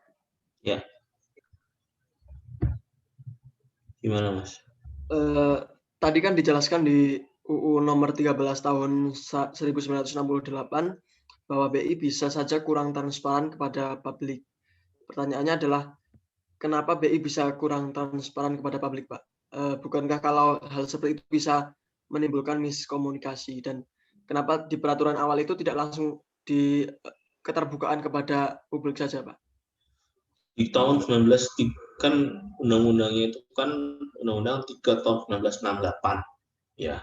Ya. Gimana Mas? Tadi kan dijelaskan di UU nomor 13 tahun 1968 bahwa BI bisa saja kurang transparan kepada publik. Pertanyaannya adalah kenapa BI bisa kurang transparan kepada publik, Pak? Bukankah kalau hal seperti itu bisa menimbulkan miskomunikasi, dan kenapa di peraturan awal itu tidak langsung di keterbukaan kepada publik saja, Pak? Di tahun 19 kan undang-undangnya itu kan Undang-Undang 3 tahun 1968 ya.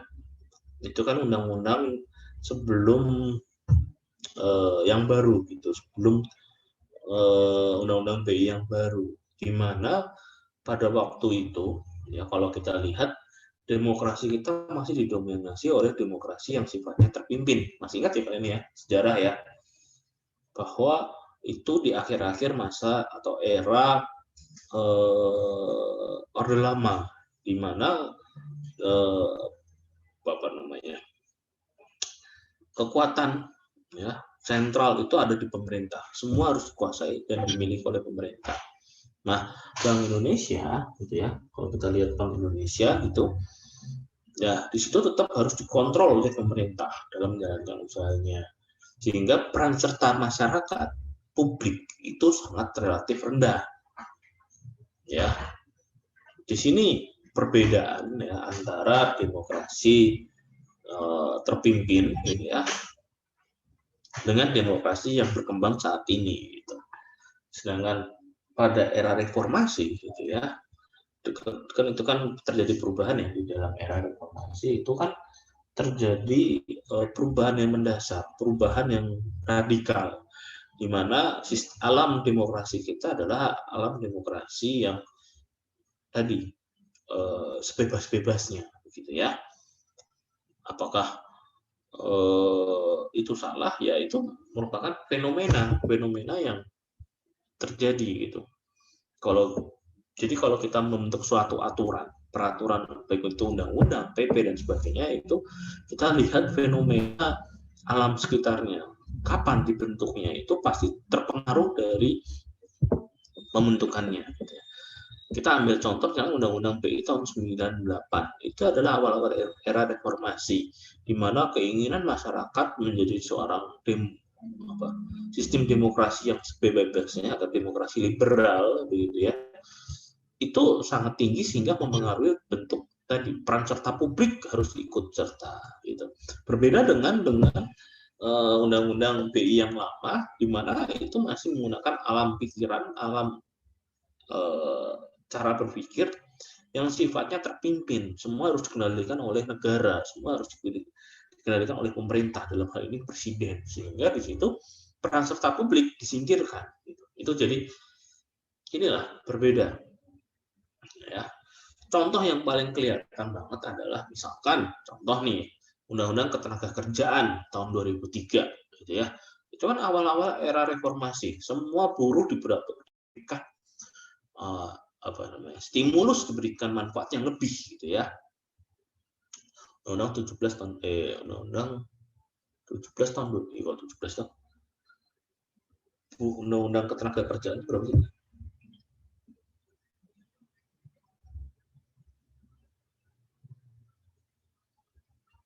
Itu kan undang-undang sebelum yang baru gitu, sebelum undang-undang BI yang baru, di mana pada waktu itu ya kalau kita lihat demokrasi kita masih didominasi oleh demokrasi yang sifatnya terpimpin. Masih ingat ya Pak ini ya, sejarah ya, bahwa itu di akhir-akhir masa atau era Orde Lama, di mana apa namanya, kekuatan ya sentral itu ada di pemerintah, semua harus dikuasai dan dimiliki oleh pemerintah. Nah, Bank Indonesia gitu ya, kalau kita lihat Bank Indonesia itu ya di situ tetap harus dikontrol oleh pemerintah dalam menjalankan usahanya, sehingga peran serta masyarakat publik itu sangat relatif rendah. Ya, di sini perbedaan ya antara demokrasi terpimpin gitu ya dengan demokrasi yang berkembang saat ini. Gitu. Sedangkan pada era reformasi gitu ya, itu kan terjadi perubahan ya di dalam era reformasi, itu kan terjadi perubahan yang mendasar, perubahan yang radikal, di mana alam demokrasi kita adalah alam demokrasi yang tadi sebebas-bebasnya, gitu ya. Apakah itu salah? Ya itu merupakan fenomena yang terjadi gitu. Jadi kalau kita membentuk suatu peraturan baik itu undang-undang, PP dan sebagainya, itu kita lihat fenomena alam sekitarnya. Kapan dibentuknya itu pasti terpengaruh dari pembentukannya. Kita ambil contoh yang Undang-Undang BI tahun 98. Itu adalah awal-awal era reformasi, di mana keinginan masyarakat menjadi seorang sistem demokrasi yang sebebasnya atau demokrasi liberal begitu ya, itu sangat tinggi sehingga mempengaruhi bentuk tadi peran serta publik harus ikut serta gitu. Berbeda dengan undang-undang BI yang lama di mana itu masih menggunakan alam pikiran, alam cara berpikir yang sifatnya terpimpin. Semua harus dikendalikan oleh negara, semua harus dikendalikan oleh pemerintah, dalam hal ini presiden. Sehingga di situ peran serta publik disingkirkan. Itu jadi inilah berbeda. Ya. Contoh yang paling kelihatan banget adalah misalkan contoh nih Undang-Undang Ketenagakerjaan tahun 2003 gitu ya. Itu kan awal-awal era reformasi, semua buruh diberikan stimulus, diberikan manfaat yang lebih gitu ya. Undang-Undang 17 tahun Undang-Undang 17 tahun 17 tahun. Undang-Undang Ketenagakerjaan berapa sih?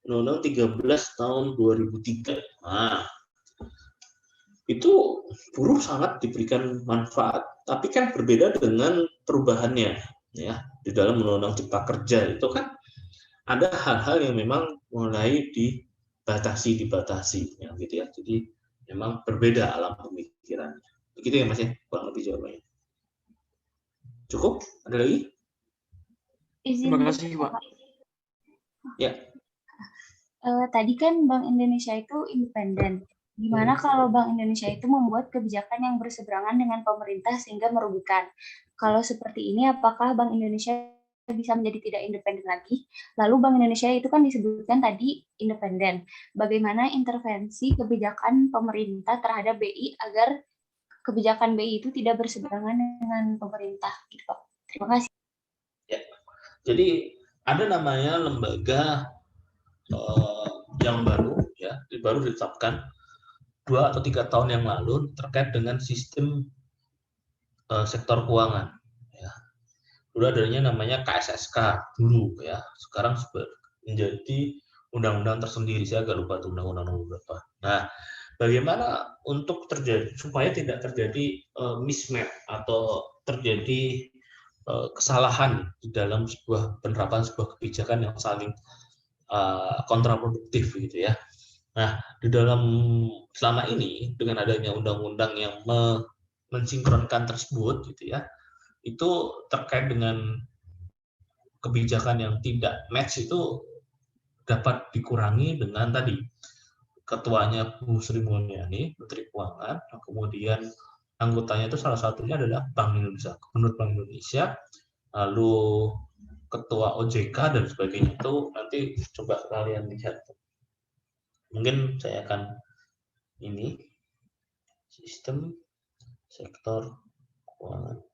Undang-Undang 13 tahun 2003. Nah, itu buruh sangat diberikan manfaat, tapi kan berbeda dengan perubahannya ya. Di dalam Undang-Undang Cipta Kerja itu kan ada hal-hal yang memang mulai dibatasi ya gitu ya. Jadi memang berbeda alam pemikirannya. Begitu ya Mas ya, kurang lebih jawabannya. Cukup? Ada lagi? Terima kasih, Pak. Ya. Tadi kan Bank Indonesia itu independen. Gimana kalau Bank Indonesia itu membuat kebijakan yang berseberangan dengan pemerintah sehingga merugikan? Kalau seperti ini, apakah Bank Indonesia bisa menjadi tidak independen lagi? Lalu Bank Indonesia itu kan disebutkan tadi independen. Bagaimana intervensi kebijakan pemerintah terhadap BI agar kebijakan BI itu tidak berseberangan dengan pemerintah? Gitu, Pak. Terima kasih. Ya. Jadi ada namanya lembaga yang baru ditetapkan 2 atau 3 tahun yang lalu terkait dengan sistem sektor keuangan. Ya. Dulu adanya namanya KSSK dulu ya, sekarang menjadi undang-undang tersendiri. Saya agak lupa tuh undang-undang nomor berapa. Nah, bagaimana untuk supaya tidak terjadi mismatch atau terjadi kesalahan di dalam penerapan sebuah kebijakan yang saling kontraproduktif gitu ya. Nah, di dalam selama ini dengan adanya undang-undang yang mensinkronkan tersebut gitu ya, itu terkait dengan kebijakan yang tidak match itu dapat dikurangi dengan tadi ketuanya Bu Sri Mulyani, Menteri Keuangan, kemudian anggotanya itu salah satunya adalah Bank Indonesia, Gubernur Bank Indonesia, lalu Ketua OJK dan sebagainya. Itu nanti coba kalian lihat. Mungkin saya akan ini sistem sektor keuangan.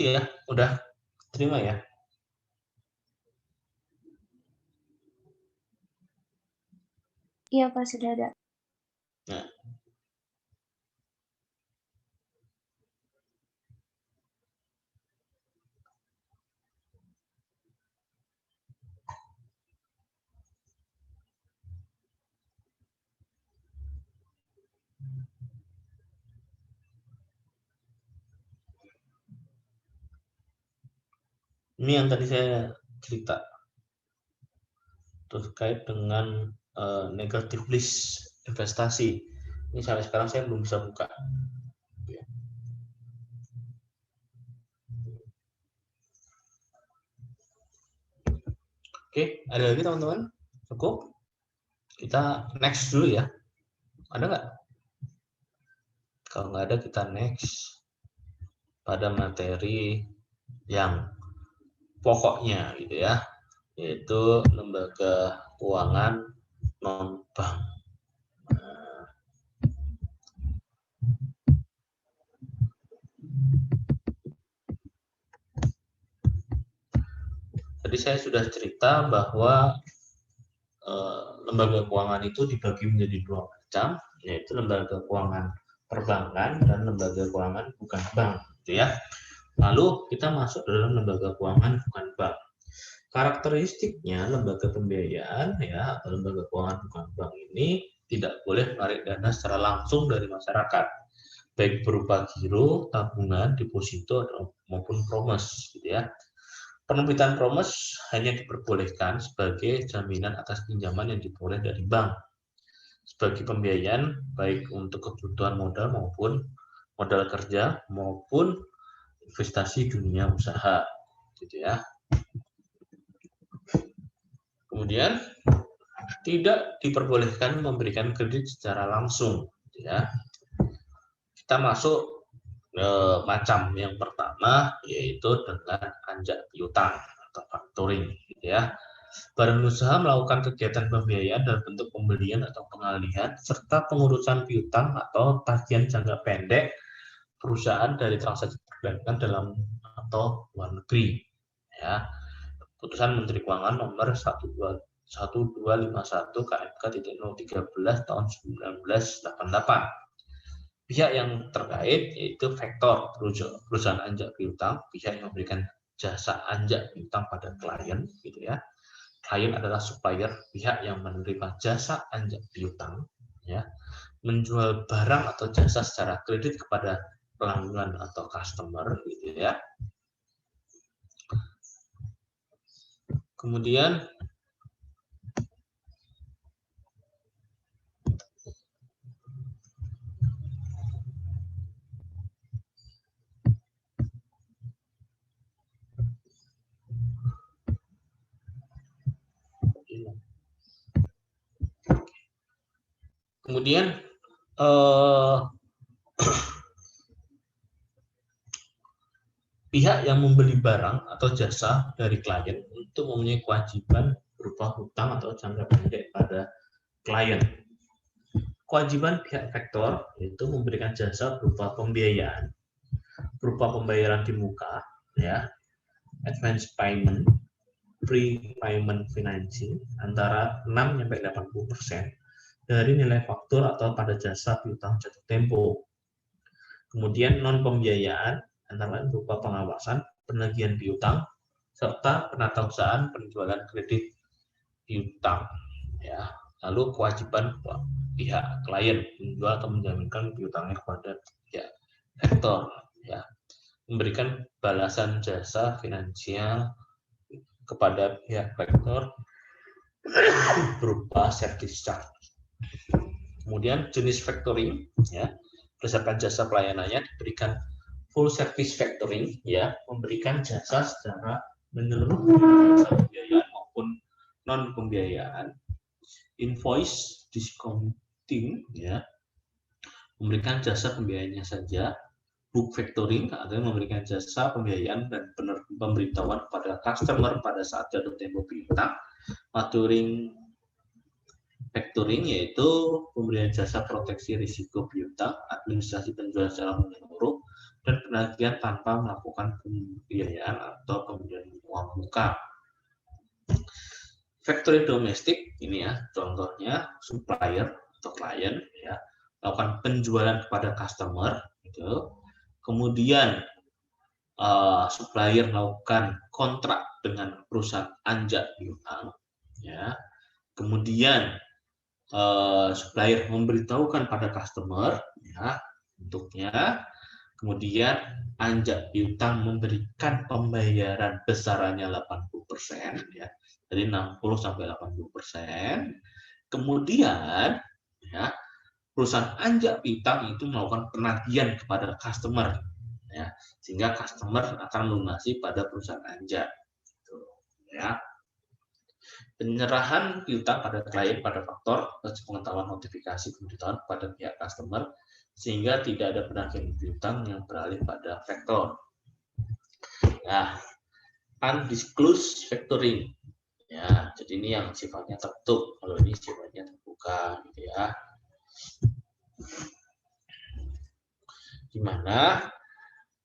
Iya, udah terima ya. Iya, Pak, sudah ada. Nah, Ini yang tadi saya cerita terkait dengan negative list investasi. Ini sampai sekarang saya belum bisa buka. Oke, ada lagi teman-teman? Cukup? Kita next dulu ya. Ada nggak? Kalau nggak ada, kita next pada materi yang pokoknya gitu ya, yaitu lembaga keuangan non-bank. Tadi saya sudah cerita bahwa lembaga keuangan itu dibagi menjadi dua macam, yaitu lembaga keuangan perbankan dan lembaga keuangan bukan bank, gitu ya. Lalu kita masuk dalam lembaga keuangan bukan bank. Karakteristiknya lembaga pembiayaan ya atau lembaga keuangan bukan bank ini tidak boleh menarik dana secara langsung dari masyarakat, baik berupa giro, tabungan, deposito maupun promes, gitu ya. Penerbitan promes hanya diperbolehkan sebagai jaminan atas pinjaman yang diperoleh dari bank sebagai pembiayaan baik untuk kebutuhan modal maupun modal kerja maupun investasi dunia usaha, gitu ya. Kemudian tidak diperbolehkan memberikan kredit secara langsung, gitu ya. Kita masuk macam yang pertama, yaitu dengan anjak piutang atau factoring, gitu ya. Badan usaha melakukan kegiatan pembiayaan dalam bentuk pembelian atau pengalihan serta pengurusan piutang atau tagihan jangka pendek perusahaan dari transaksi perbankan dalam atau luar negeri. Ya. Putusan Menteri Keuangan nomor 1251 KMK.013 tahun 1988. Pihak yang terkait yaitu faktor perusahaan anjak piutang, pihak yang memberikan jasa anjak piutang pada klien, gitu ya. Klien adalah supplier, pihak yang menerima jasa anjak piutang, ya, menjual barang atau jasa secara kredit kepada pelanggan atau customer, gitu ya. Kemudian pihak yang membeli barang atau jasa dari klien untuk mempunyai kewajiban berupa hutang atau jangka pendek pada klien. Kewajiban pihak faktor yaitu memberikan jasa berupa pembiayaan, berupa pembayaran di muka, ya, advance payment, pre-payment financing antara 6-80% dari nilai faktur atau pada jasa piutang jatuh tempo. Kemudian non pembiayaan antara lain berupa pengawasan, penagihan piutang, serta penatausahaan penjualan kredit piutang. Ya. Lalu kewajiban pihak klien menjual atau menjaminkan piutangnya kepada pihak faktor, ya, memberikan balasan jasa finansial kepada pihak faktor berupa service charge. Kemudian jenis factoring, ya, berdasarkan jasa pelayanannya diberikan full service factoring, ya, memberikan jasa secara menyeluruh jasa pembiayaan maupun non pembiayaan. Invoice discounting, ya, memberikan jasa pembiayaannya saja. Book factoring artinya memberikan jasa pembiayaan dan pemberitahuan kepada customer pada saat jatuh tempo piutang. Maturing factoring yaitu pemberian jasa proteksi risiko piutang, administrasi penjualan secara menyeluruh, dan penagihan tanpa melakukan pembiayaan atau pemberian uang muka. Factoring domestik ini ya contohnya supplier atau klien, ya, melakukan penjualan kepada customer, gitu. Kemudian supplier melakukan kontrak dengan perusahaan anjak piutang, ya. Kemudian supplier memberitahukan pada customer, ya, bentuknya. Kemudian anjak piutang memberikan pembayaran besarannya 80%, ya, dari 60 sampai 80%. Kemudian, ya, perusahaan anjak piutang itu melakukan penagihan kepada customer, ya, sehingga customer akan melunasi pada perusahaan anjak. Gitu, ya. Penyerahan piutang pada klien pada faktor pengetahuan notifikasi pemberitahuan pada pihak customer sehingga tidak ada penagihan piutang yang beralih pada faktor. Nah, undisclosed factoring. Ya, jadi ini yang sifatnya tertutup, kalau ini sifatnya terbuka, gitu ya. Di mana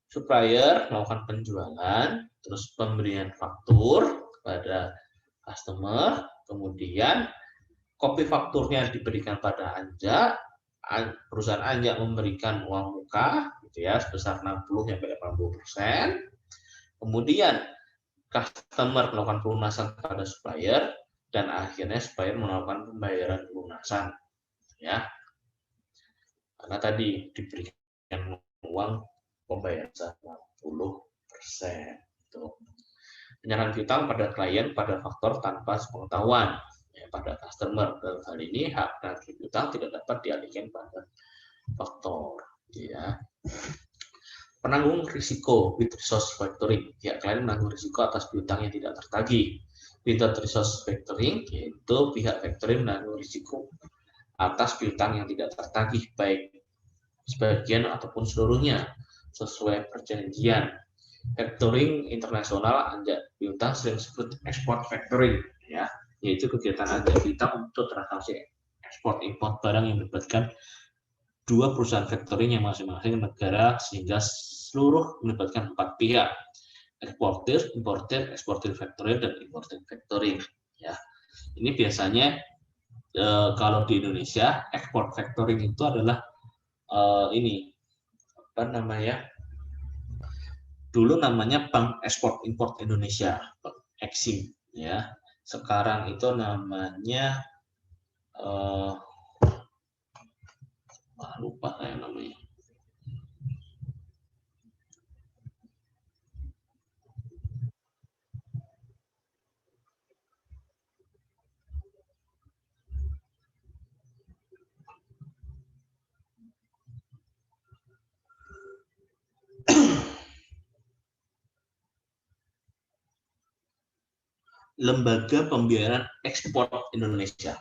supplier melakukan penjualan, terus pemberian faktur kepada customer, kemudian kopi fakturnya diberikan pada anjak, perusahaan anjak memberikan uang muka, gitu ya, sebesar 60-80%. Kemudian customer melakukan pelunasan pada supplier, dan akhirnya supplier melakukan pembayaran pelunasan, ya. Karena tadi diberikan uang pembayaran 60%. Penyerahan piutang pada klien pada faktor tanpa sepengetahuan, ya, pada customer. Dalam hal ini hak penagih piutang tidak dapat dialihkan pada faktor, ya. Penanggung risiko with resource factoring, pihak klien menanggung risiko atas piutang yang tidak tertagih. With resource factoring, yaitu pihak factoring menanggung risiko atas piutang yang tidak tertagih, baik sebagian ataupun seluruhnya, sesuai perjanjian. Factoring internasional anjak piutang sering disebut export factoring, ya, yaitu kegiatan anjak piutang untuk transaksi ekspor impor barang yang melibatkan dua perusahaan factoring yang masing-masing negara sehingga seluruh melibatkan 4 pihak: eksportir, importir, eksportir factoring, dan importir factoring. Ya, ini biasanya kalau di Indonesia export factoring itu adalah ini apa namanya? Dulu namanya Bank Ekspor Import Indonesia, Eksim, ya. Sekarang itu namanya lupa saya namanya. Lembaga Pembiayaan Ekspor Indonesia,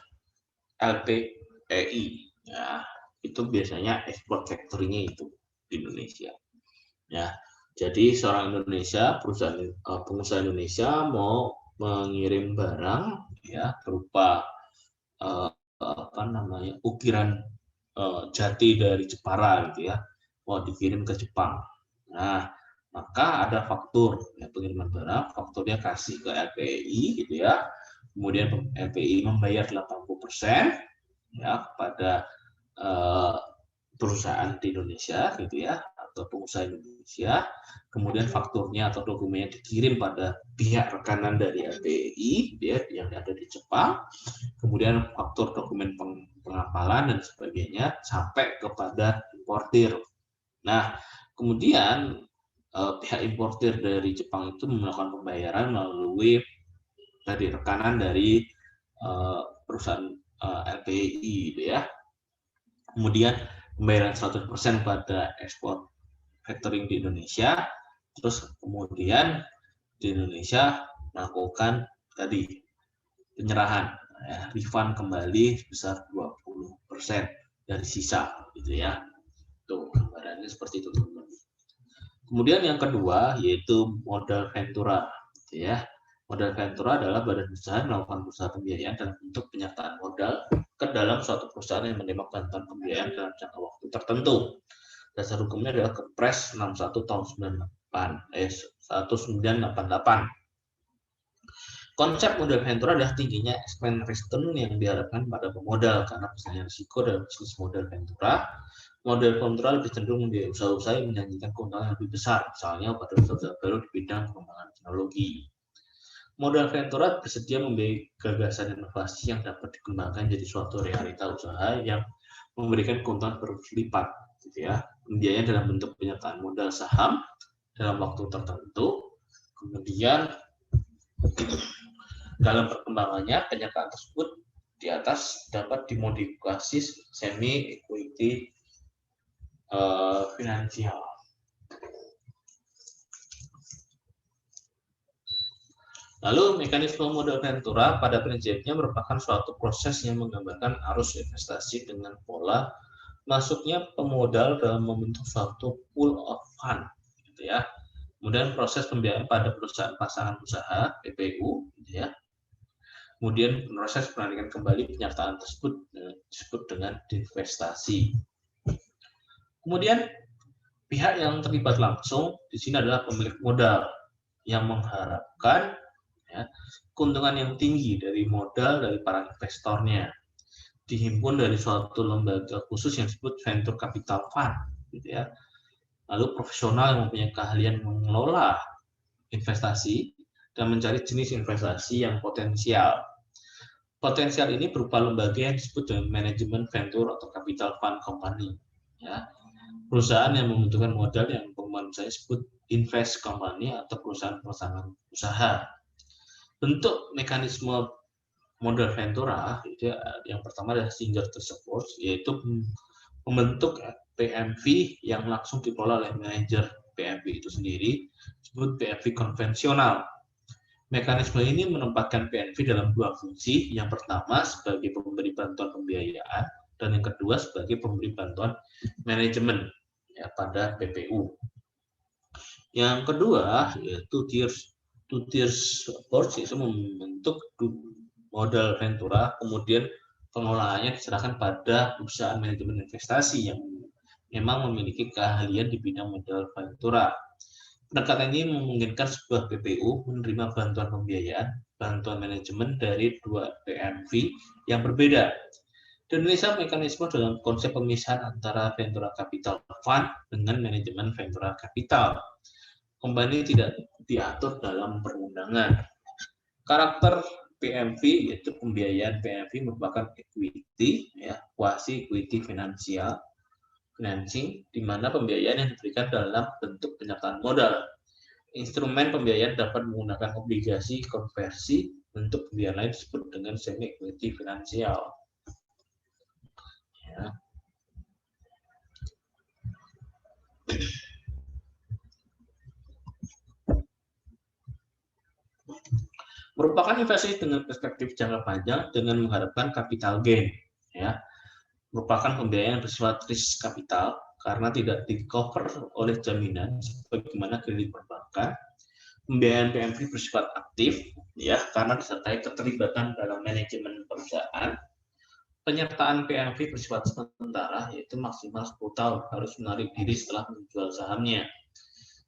LPEI, ya, itu biasanya ekspor factory-nya itu di Indonesia, ya. Jadi seorang Indonesia, pengusaha Indonesia mau mengirim barang, ya, berupa apa namanya, ukiran jati dari Jepara, gitu ya, mau dikirim ke Jepang. Nah, maka ada faktur, ya, pengiriman barang, fakturnya kasih ke LPI, gitu ya. Kemudian LPI membayar 80%, ya, kepada perusahaan di Indonesia, gitu ya, atau pengusaha Indonesia. Kemudian fakturnya atau dokumennya dikirim pada pihak rekanan dari LPI, ya, yang ada di Jepang. Kemudian faktur dokumen pengapalan dan sebagainya sampai kepada importir. Nah, kemudian pihak importir dari Jepang itu melakukan pembayaran melalui dari rekanan dari perusahaan LPI, gitu ya. Kemudian pembayaran 100% pada ekspor factoring di Indonesia, terus kemudian di Indonesia melakukan tadi penyerahan, ya, refund kembali sebesar 20% dari sisa, gitu ya. Tuh, gambarannya seperti itu, teman-teman. Kemudian yang kedua yaitu modal ventura, gitu ya. Modal ventura adalah badan usaha melakukan usaha pembiayaan dalam bentuk penyertaan modal ke dalam suatu perusahaan yang menerima bantuan pembiayaan dalam jangka waktu tertentu. Dasar hukumnya adalah Kepres 61 tahun 1988. Konsep modal ventura adalah tingginya expense return yang diharapkan pada pemodal karena besarnya risiko dalam bisnis modal ventura. Model ventura lebih cenderung membiayai usaha-usaha yang menjanjikan keuntungan yang lebih besar, misalnya pada usaha baru di bidang pengembangan teknologi. Modal ventura bersedia membiayai gagasan inovasi yang dapat dikembangkan jadi suatu realita usaha yang memberikan keuntungan berlipat, gitu ya. pembiayaan dalam bentuk penyertaan modal saham dalam waktu tertentu. Kemudian dalam perkembangannya penyertaan tersebut di atas dapat dimodifikasi semi equity finansial. Lalu mekanisme modal ventura pada prinsipnya merupakan suatu proses yang menggambarkan arus investasi dengan pola masuknya pemodal dalam membentuk suatu pool of fund, gitu ya. Kemudian proses pembiayaan pada perusahaan pasangan usaha (PPU), gitu ya. Kemudian proses penarikan kembali penyertaan tersebut disebut dengan divestasi. Kemudian pihak yang terlibat langsung di sini adalah pemilik modal yang mengharapkan keuntungan yang tinggi dari modal dari para investornya, dihimpun dari suatu lembaga khusus yang disebut venture capital fund, gitu ya. Lalu profesional yang mempunyai keahlian mengelola investasi dan mencari jenis investasi yang potensial. Potensial ini berupa lembaga yang disebut dengan manajemen venture atau capital fund company, ya. Perusahaan yang membutuhkan modal yang saya sebut invest company atau perusahaan pasangan usaha. Bentuk mekanisme modal ventura itu yang pertama adalah single tersebut, yaitu membentuk PMV yang langsung dikelola oleh manajer PMV itu sendiri, disebut PMV konvensional. Mekanisme ini menempatkan PMV dalam dua fungsi, yang pertama sebagai pemberi bantuan pembiayaan dan yang kedua sebagai pemberi bantuan manajemen ya, pada PPU. Yang kedua yaitu two-tiers approach, yaitu membentuk modal ventura, kemudian pengelolaannya diserahkan pada perusahaan manajemen investasi yang memang memiliki keahlian di bidang modal ventura. Pendekatan ini memungkinkan sebuah PPU menerima bantuan pembiayaan, bantuan manajemen dari dua PMV yang berbeda. Di Indonesia, mekanisme dalam konsep pemisahan antara ventura capital fund dengan manajemen ventura capital. Kembali tidak diatur dalam perundangan. Karakter PMV yaitu pembiayaan PMV merupakan equity, ya, quasi equity finansial, financing, di mana pembiayaan yang diberikan dalam bentuk penyertaan modal. Instrumen pembiayaan dapat menggunakan obligasi konversi, bentuk pembiayaan lain disebut dengan semi equity finansial. Ya. Merupakan investasi dengan perspektif jangka panjang dengan mengharapkan capital gain, ya. Merupakan pembiayaan bersifat risk kapital karena tidak di-cover oleh jaminan sebagaimana kredit perbankan. Pembiayaan PMV bersifat aktif, ya, karena disertai keterlibatan dalam manajemen perusahaan. Penyertaan PMV bersifat sementara, yaitu maksimal 10 tahun, harus menarik diri setelah menjual sahamnya.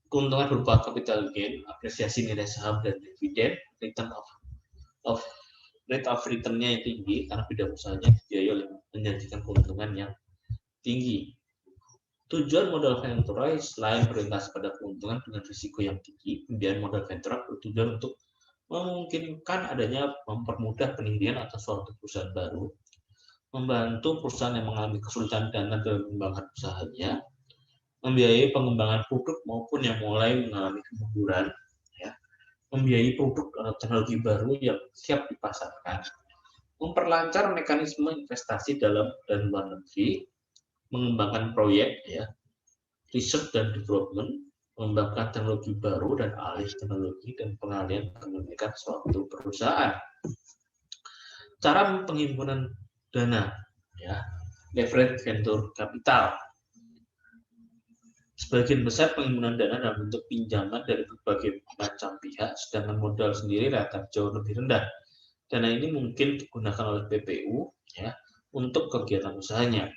Keuntungan berupa capital gain, apresiasi nilai saham dan dividen, rate of return-nya yang tinggi karena bidang usahanya dibiayai oleh menjanjikan keuntungan yang tinggi. Tujuan modal ventura selain berorientasi pada keuntungan dengan risiko yang tinggi, pembiayaan modal ventura bertujuan untuk memungkinkan adanya mempermudah pendirian atau suatu perusahaan baru, membantu perusahaan yang mengalami kesulitan dana dalam mengembangkan usahanya, membiayai pengembangan produk maupun yang mulai mengalami kemunduran, ya, membiayai produk atau teknologi baru yang siap dipasarkan, memperlancar mekanisme investasi dalam dan luar negeri, mengembangkan proyek, ya, research dan development, mengembangkan teknologi baru dan alih teknologi dan pengalihan kepemilikan suatu perusahaan. Cara penghimpunan dana, ya, leverage venture capital. Sebagian besar penghimpunan dana dalam bentuk pinjaman dari berbagai macam pihak, sedangkan modal sendiri relatif jauh lebih rendah. Dana ini mungkin digunakan oleh PPU, ya, untuk kegiatan usahanya.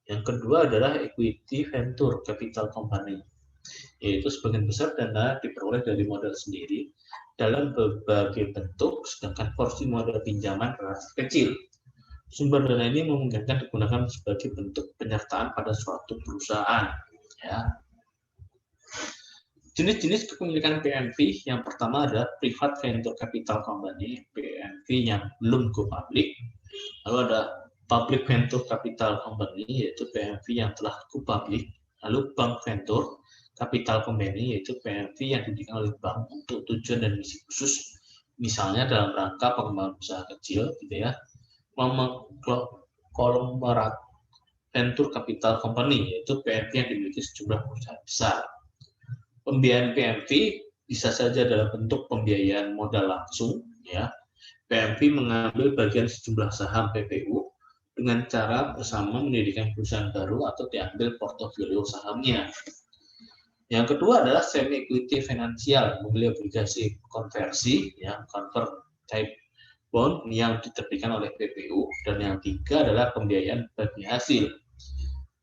Yang kedua adalah equity venture capital company, yaitu sebagian besar dana diperoleh dari modal sendiri dalam berbagai bentuk, sedangkan porsi modal pinjaman relatif kecil. Sumber dana ini memungkinkan digunakan sebagai bentuk penyertaan pada suatu perusahaan. Ya. Jenis-jenis kepemilikan PMV yang pertama adalah private venture capital company, PMV yang belum go public. Lalu ada public venture capital company, yaitu PMV yang telah go public. Lalu bank venture capital company, yaitu PMV yang didirikan oleh bank untuk tujuan dan misi khusus, misalnya dalam rangka pengembangan usaha kecil, gitu ya. Konglomerat venture capital company, yaitu PMV yang dimiliki sejumlah perusahaan besar. Pembiayaan PMV bisa saja dalam bentuk pembiayaan modal langsung, ya. PMV mengambil bagian sejumlah saham PPU dengan cara bersama mendirikan perusahaan baru atau diambil portofolio sahamnya. Yang kedua adalah semi equity finansial, membeli obligasi konversi, ya, convert type bond yang diterbitkan oleh PPU. Dan yang ketiga adalah pembiayaan bagi hasil,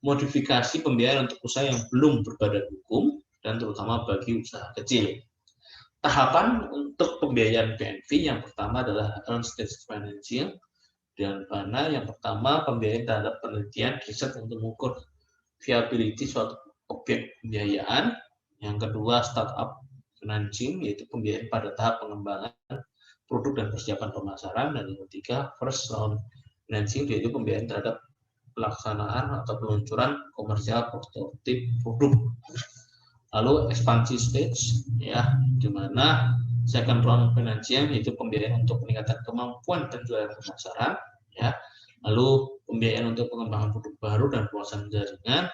modifikasi pembiayaan untuk usaha yang belum berbadan hukum dan terutama bagi usaha kecil. Tahapan untuk pembiayaan PNV yang pertama adalah early stage financing, dan mana yang pertama pembiayaan terhadap penelitian riset untuk mengukur viability suatu objek pembiayaan. Yang kedua startup financing, yaitu pembiayaan pada tahap pengembangan produk dan persiapan pemasaran. Dan yang ketiga first round financing, yaitu pembiayaan terhadap pelaksanaan atau peluncuran komersial prototip produk. Lalu ekspansi stage, ya, di mana second round financing, yaitu pembiayaan untuk peningkatan kemampuan penjualan pemasaran, ya. Lalu pembiayaan untuk pengembangan produk baru dan perluasan jaringan.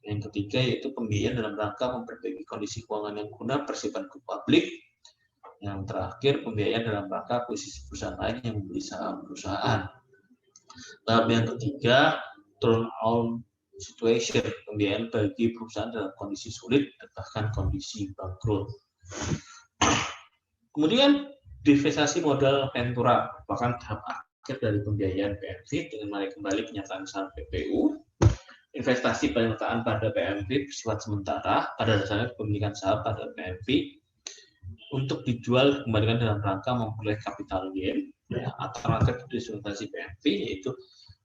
Yang ketiga yaitu pembiayaan dalam rangka memperbaiki kondisi keuangan yang guna persiapan ke publik. Yang terakhir pembiayaan dalam rangka akuisisi perusahaan lain yang membeli saham perusahaan. Tahap yang ketiga turnaround situation, pembiayaan bagi perusahaan dalam kondisi sulit dan bahkan kondisi bangkrut. Kemudian divestasi modal ventura merupakan tahap akhir dari pembiayaan PMV dengan menarik kembali kenyataan saham PPU. Investasi penyertaan pada PMV bersifat sementara, pada dasarnya pemilikan saham pada PMV untuk dijual kembalikan dalam rangka memperoleh capital gain. Ya, alternatif investasi PMV yaitu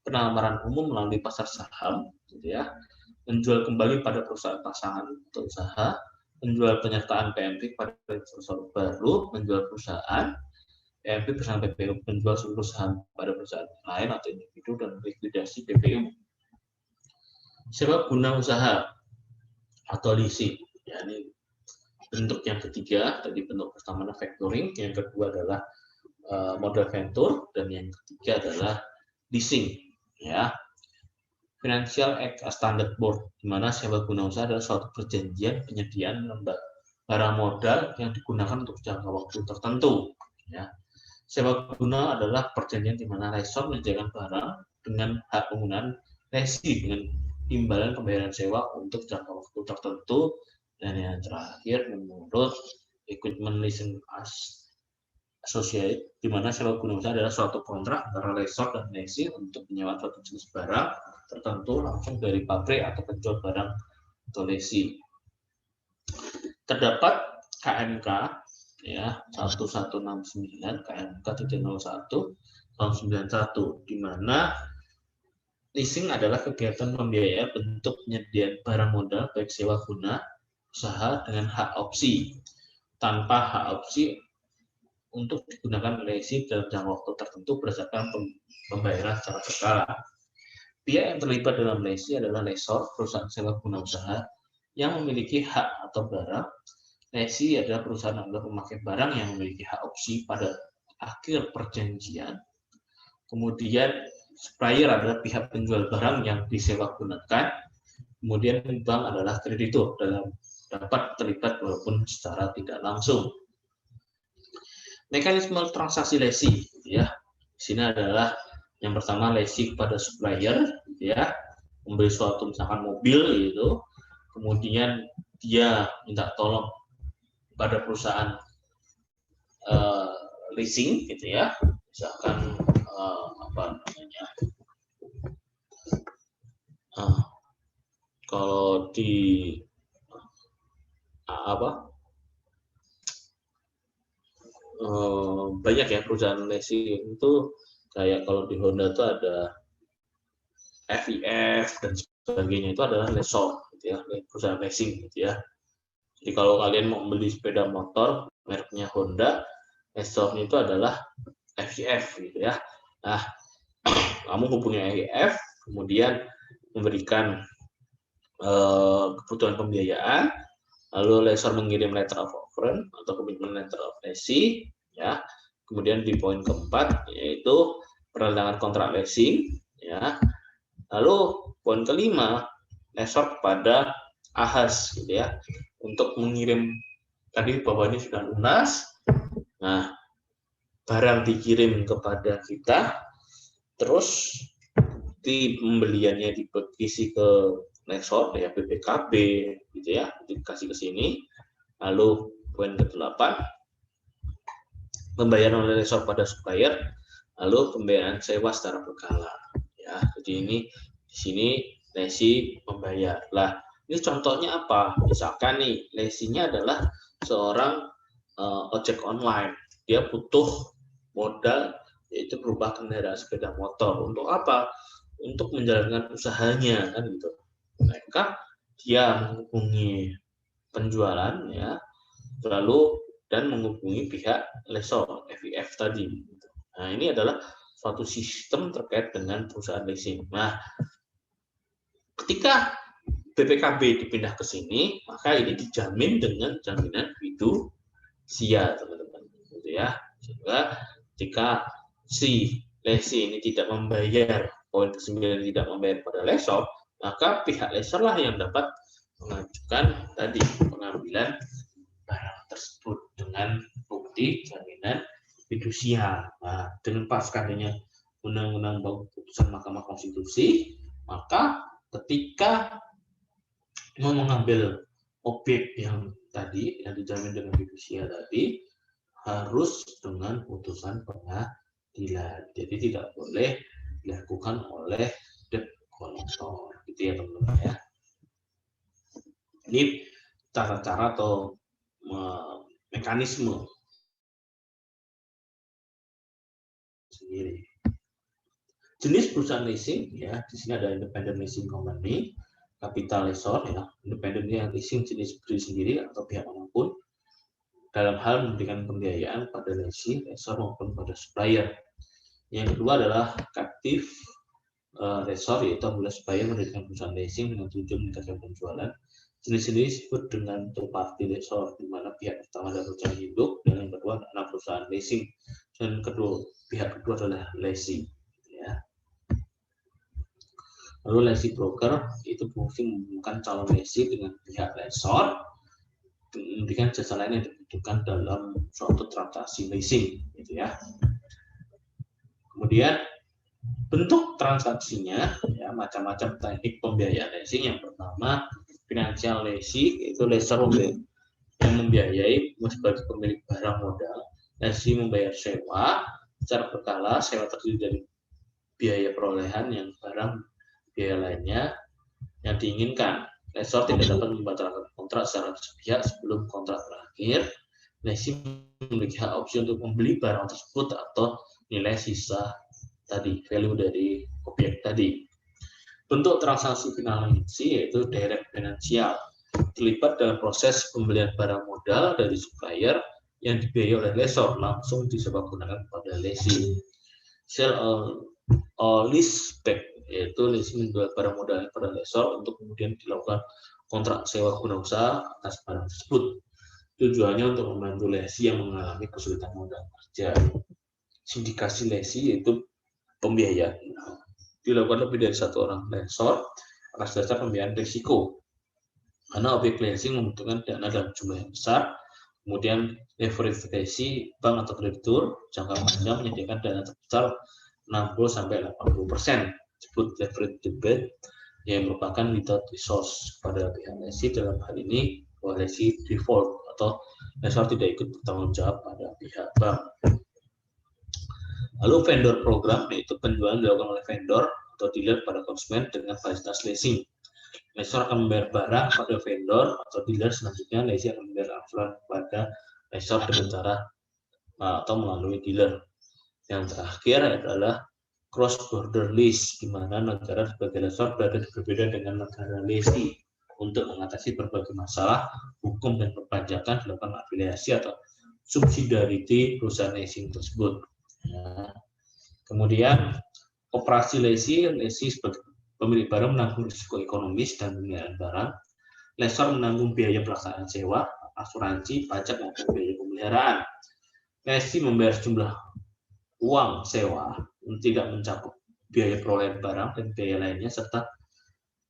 penamaran umum melalui pasar saham, gitu ya, menjual kembali pada perusahaan pasangan atau usaha, menjual penyertaan PMV pada investor baru, menjual perusahaan PMV bersama PPU, menjual seluruh saham pada perusahaan lain atau individu, dan likuidasi PPU. Sebab guna usaha atau leasing, ya, ini bentuk yang ketiga. Tadi bentuk pertama adalah factoring, yang kedua adalah modal venture, dan yang ketiga adalah leasing, ya. Financial Act Standard Board, di mana sewa guna usaha adalah suatu perjanjian penyediaan barang modal yang digunakan untuk jangka waktu tertentu, ya. Sewa guna adalah perjanjian di mana lessor menyediakan barang dengan hak penggunaan lesi dengan imbalan pembayaran sewa untuk jangka waktu tertentu. Dan yang terakhir menurut Equipment Leasing Associate, di mana sewa guna usaha adalah suatu kontrak antara lessor dan lesi untuk penyewaan suatu jenis barang tertentu langsung dari pabrik atau penjual barang atau lesi. Terdapat KMK, ya, 1169 KMK 01 tahun 91, di mana leasing adalah kegiatan pembiayaan bentuk penyediaan barang modal baik sewa guna usaha dengan hak opsi, tanpa hak opsi untuk digunakan lesi dalam jangka waktu tertentu berdasarkan pembayaran secara berkala. Pihak yang terlibat dalam lesi adalah lessor, perusahaan sewa guna usaha yang memiliki hak atau barang. Lesi adalah perusahaan atau pemakai barang yang memiliki hak opsi pada akhir perjanjian. Kemudian supplier adalah pihak penjual barang yang disewa gunakan. Kemudian bank adalah kreditur dapat terlibat walaupun secara tidak langsung. Mekanisme transaksi lesi, ya. Di sini adalah yang pertama lesi kepada supplier, ya, membeli suatu misalkan mobil gitu, kemudian dia minta tolong pada perusahaan leasing, gitu ya, misalkan apa namanya, kalau di banyak ya perusahaan leasing itu, kayak kalau di Honda itu ada FIF dan sebagainya, itu adalah lessor, gitu ya, perusahaan leasing, gitu ya. Jadi kalau kalian mau beli sepeda motor mereknya Honda, lessornya itu adalah FIF, gitu ya. Nah, kamu hubungi FIF, kemudian memberikan kebutuhan pembiayaan, lalu lessor mengirim letter of offer atau commitment letter of lessee, ya. Kemudian di poin keempat yaitu penandatangan kontrak leasing, ya. Lalu poin kelima, lessor kepada ahas, gitu ya, untuk mengirim tadi bahwa ini sudah lunas. Nah, barang dikirim kepada kita, terus di pembeliannya diisi ke lessor ya BPKB gitu ya, dikasih ke sini. Lalu poin ke-8, pembayaran oleh lessor pada supplier, lalu pembayaran sewa secara berkala ya. Jadi ini di sini lessee membayar. Lah, ini contohnya apa? Misalkan nih lessee-nya adalah seorang ojek online. Dia butuh modal yaitu berupa kendaraan sepeda motor. Untuk apa? Untuk menjalankan usahanya kan gitu. Maka dia menghubungi penjualan ya, lalu dan menghubungi pihak lessor FIF tadi. Nah, ini adalah suatu sistem terkait dengan perusahaan leasing. Nah, ketika BPKB dipindah ke sini, maka ini dijamin dengan jaminan fidusia, teman-teman, gitu ya. Sehingga ketika si lessee ini tidak membayar, poin ke-9 tidak membayar pada lessor, maka pihak lessor lah yang dapat mengajukan tadi pengambilan barang tersebut dengan bukti jaminan fidusia. Nah, dengan pasca adanya undang-undang putusan Mahkamah Konstitusi, maka ketika mau mengambil objek yang tadi yang dijamin dengan fidusia tadi harus dengan putusan pengadilan. Jadi tidak boleh dilakukan oleh debt collector, gitu ya teman-teman ya. Ini cara-cara atau mekanisme sendiri. Jenis perusahaan leasing ya, di sini ada independent leasing company, capital lessor ya, independent yang leasing jenis berdiri sendiri atau pihak manapun dalam hal memberikan pembiayaan pada lessee, lessor maupun pada supplier. Yang kedua adalah captive lessor, yaitu apabila supplier mendirikan perusahaan leasing dengan tujuan meningkatkan penjualan. Jenis ini disebut dengan third party lessor, di mana pihak pertama adalah perusahaan induk dan yang kedua adalah perusahaan leasing. Dan pihak kedua adalah lessee. Ya. Lalu lessee broker itu berfungsi menghubungkan calon lessee dengan pihak lessor, memberikan jasa lain yang dibutuhkan dalam suatu transaksi leasing, gitu ya. Kemudian bentuk transaksinya ya macam-macam teknik pembiayaan leasing. Yang pertama financial leasing, yaitu lessor yang membiayai sebagai pemilik barang modal. Lessee membayar sewa secara berkala, sewa terdiri dari biaya perolehan yang barang biaya lainnya yang diinginkan. Lessor tidak dapat membatalkan kontrak secara sepihak sebelum kontrak berakhir. Lessee memiliki hak opsi untuk membeli barang tersebut atau nilai sisa tadi, value dari objek tadi. Bentuk transaksi financing yaitu direct financial, terlibat dalam proses pembelian barang modal dari supplier yang dibiayai oleh lessor langsung disewagunakan kepada lessee. Sell or lease back, yaitu lessee menjual barang modalnya pada lessor untuk kemudian dilakukan kontrak sewa guna usaha atas barang tersebut. Tujuannya untuk membantu lessee yang mengalami kesulitan modal kerja. Sindikasi lessee yaitu pembiayaan dilakukan lebih dari satu orang lessor atas dasar pembiayaan risiko, karena objek leasing membutuhkan dana dalam jumlah yang besar. Kemudian leverage bank atau kreditur jangka panjang menyediakan dana terbesar 60-80%, disebut leverage debt, yang merupakan without resource pada pihak lessee. Dalam hal ini bahwa lessee default atau lessor tidak ikut bertanggung jawab pada pihak bank. Lalu vendor program, yaitu penjualan dilakukan oleh vendor atau dealer pada konsumen dengan fasilitas leasing. Lessor akan membayar barang pada vendor atau dealer, selanjutnya lessee akan membayar upfront kepada lessor dengan cara atau melalui dealer. Yang terakhir adalah cross border lease, di mana negara sebagai lessor berada berbeda dengan negara lessee. Untuk mengatasi berbagai masalah hukum dan perpajakan dilakukan afiliasi atau subsidiarity perusahaan leasing tersebut. Nah, kemudian operasi lessee sebagai Pemilik barang menanggung risiko ekonomis dan pemeliharaan barang. Lessor menanggung biaya pelaksanaan sewa, asuransi, pajak maupun biaya pemeliharaan. Lessee membayar sejumlah uang sewa tidak mencakup biaya perolehan barang dan biaya lainnya serta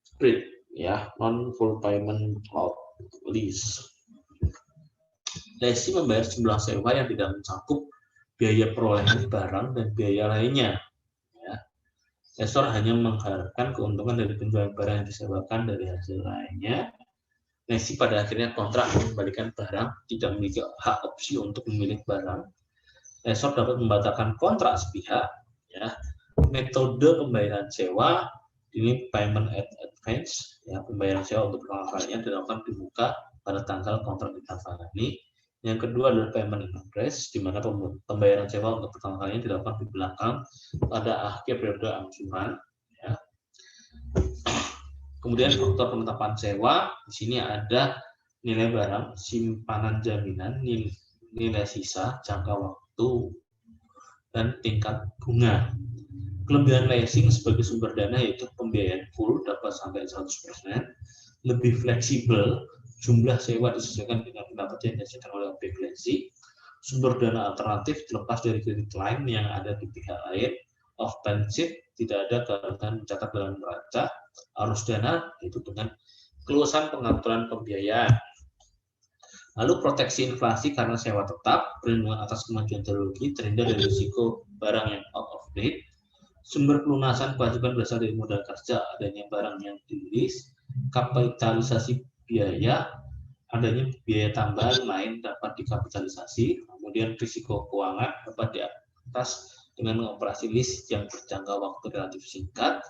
spread, ya, non full payment of lease. Lessee membayar sejumlah sewa yang tidak mencakup biaya perolehan barang dan biaya lainnya. Ya. Lessor hanya mengharapkan keuntungan dari penjualan barang yang disewakan dari hasil lainnya. Lessee pada akhirnya kontrak mengembalikan barang, tidak memiliki hak opsi untuk memilih barang. Lessor dapat membatalkan kontrak sepihak. Ya. Metode pembayaran sewa ini payment at advance, ya, pembayaran sewa untuk pertama kalinya dilakukan di muka pada tanggal kontrak ditandatangani. Yang kedua adalah payment in progress, di mana pembayaran sewa untuk pertama kalinya dilakukan di belakang pada akhir periode angsuran. Ya. Kemudian faktor penetapan sewa, di sini ada nilai barang, simpanan jaminan, nilai sisa, jangka waktu, dan tingkat bunga. Kelebihan leasing sebagai sumber dana yaitu pembiayaan full dapat sampai 100%, lebih fleksibel, jumlah sewa disesuaikan dengan pendapatan yang dihasilkan oleh objek leasing, sumber dana alternatif terlepas dari kredit lain yang ada di pihak lain, off balance sheet, tidak ada keharusan mencatat dalam neraca, arus dana itu dengan keluasan pengaturan pembiayaan. Lalu proteksi inflasi karena sewa tetap, perlindungan atas kemajuan teknologi, terhindar dari risiko barang yang out of date, sumber pelunasan kewajiban berasal dari modal kerja, adanya barang yang dilease, kapitalisasi biaya, adanya biaya tambahan lain dapat dikapitalisasi, kemudian risiko keuangan dapat di atas dengan mengoperasi lease yang berjangka waktu relatif singkat,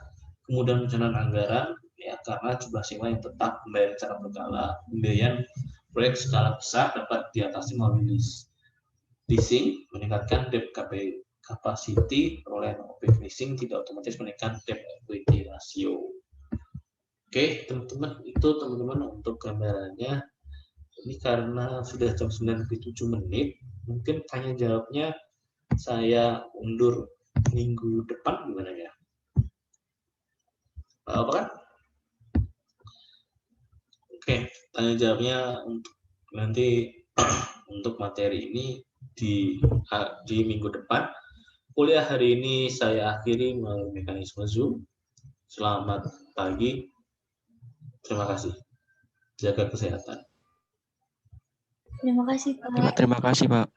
kemudian perencanaan anggaran, ya, karena jumlah sewa yang tetap, membayar secara berkala, pembiayaan proyek skala besar dapat diatasi melalui leasing, meningkatkan debt capacity, perolehan objek leasing tidak otomatis meningkatkan debt equity ratio. Oke, teman-teman, itu teman-teman untuk gambarannya. Ini karena sudah jam 9:07, mungkin tanya jawabnya saya undur minggu depan, gimana ya? Apa kan? Oke, tanya jawabnya untuk nanti untuk materi ini di minggu depan. Kuliah hari ini saya akhiri melalui mekanisme Zoom. Selamat pagi. Terima kasih. Jaga kesehatan. Terima kasih, Pak. Terima kasih, Pak.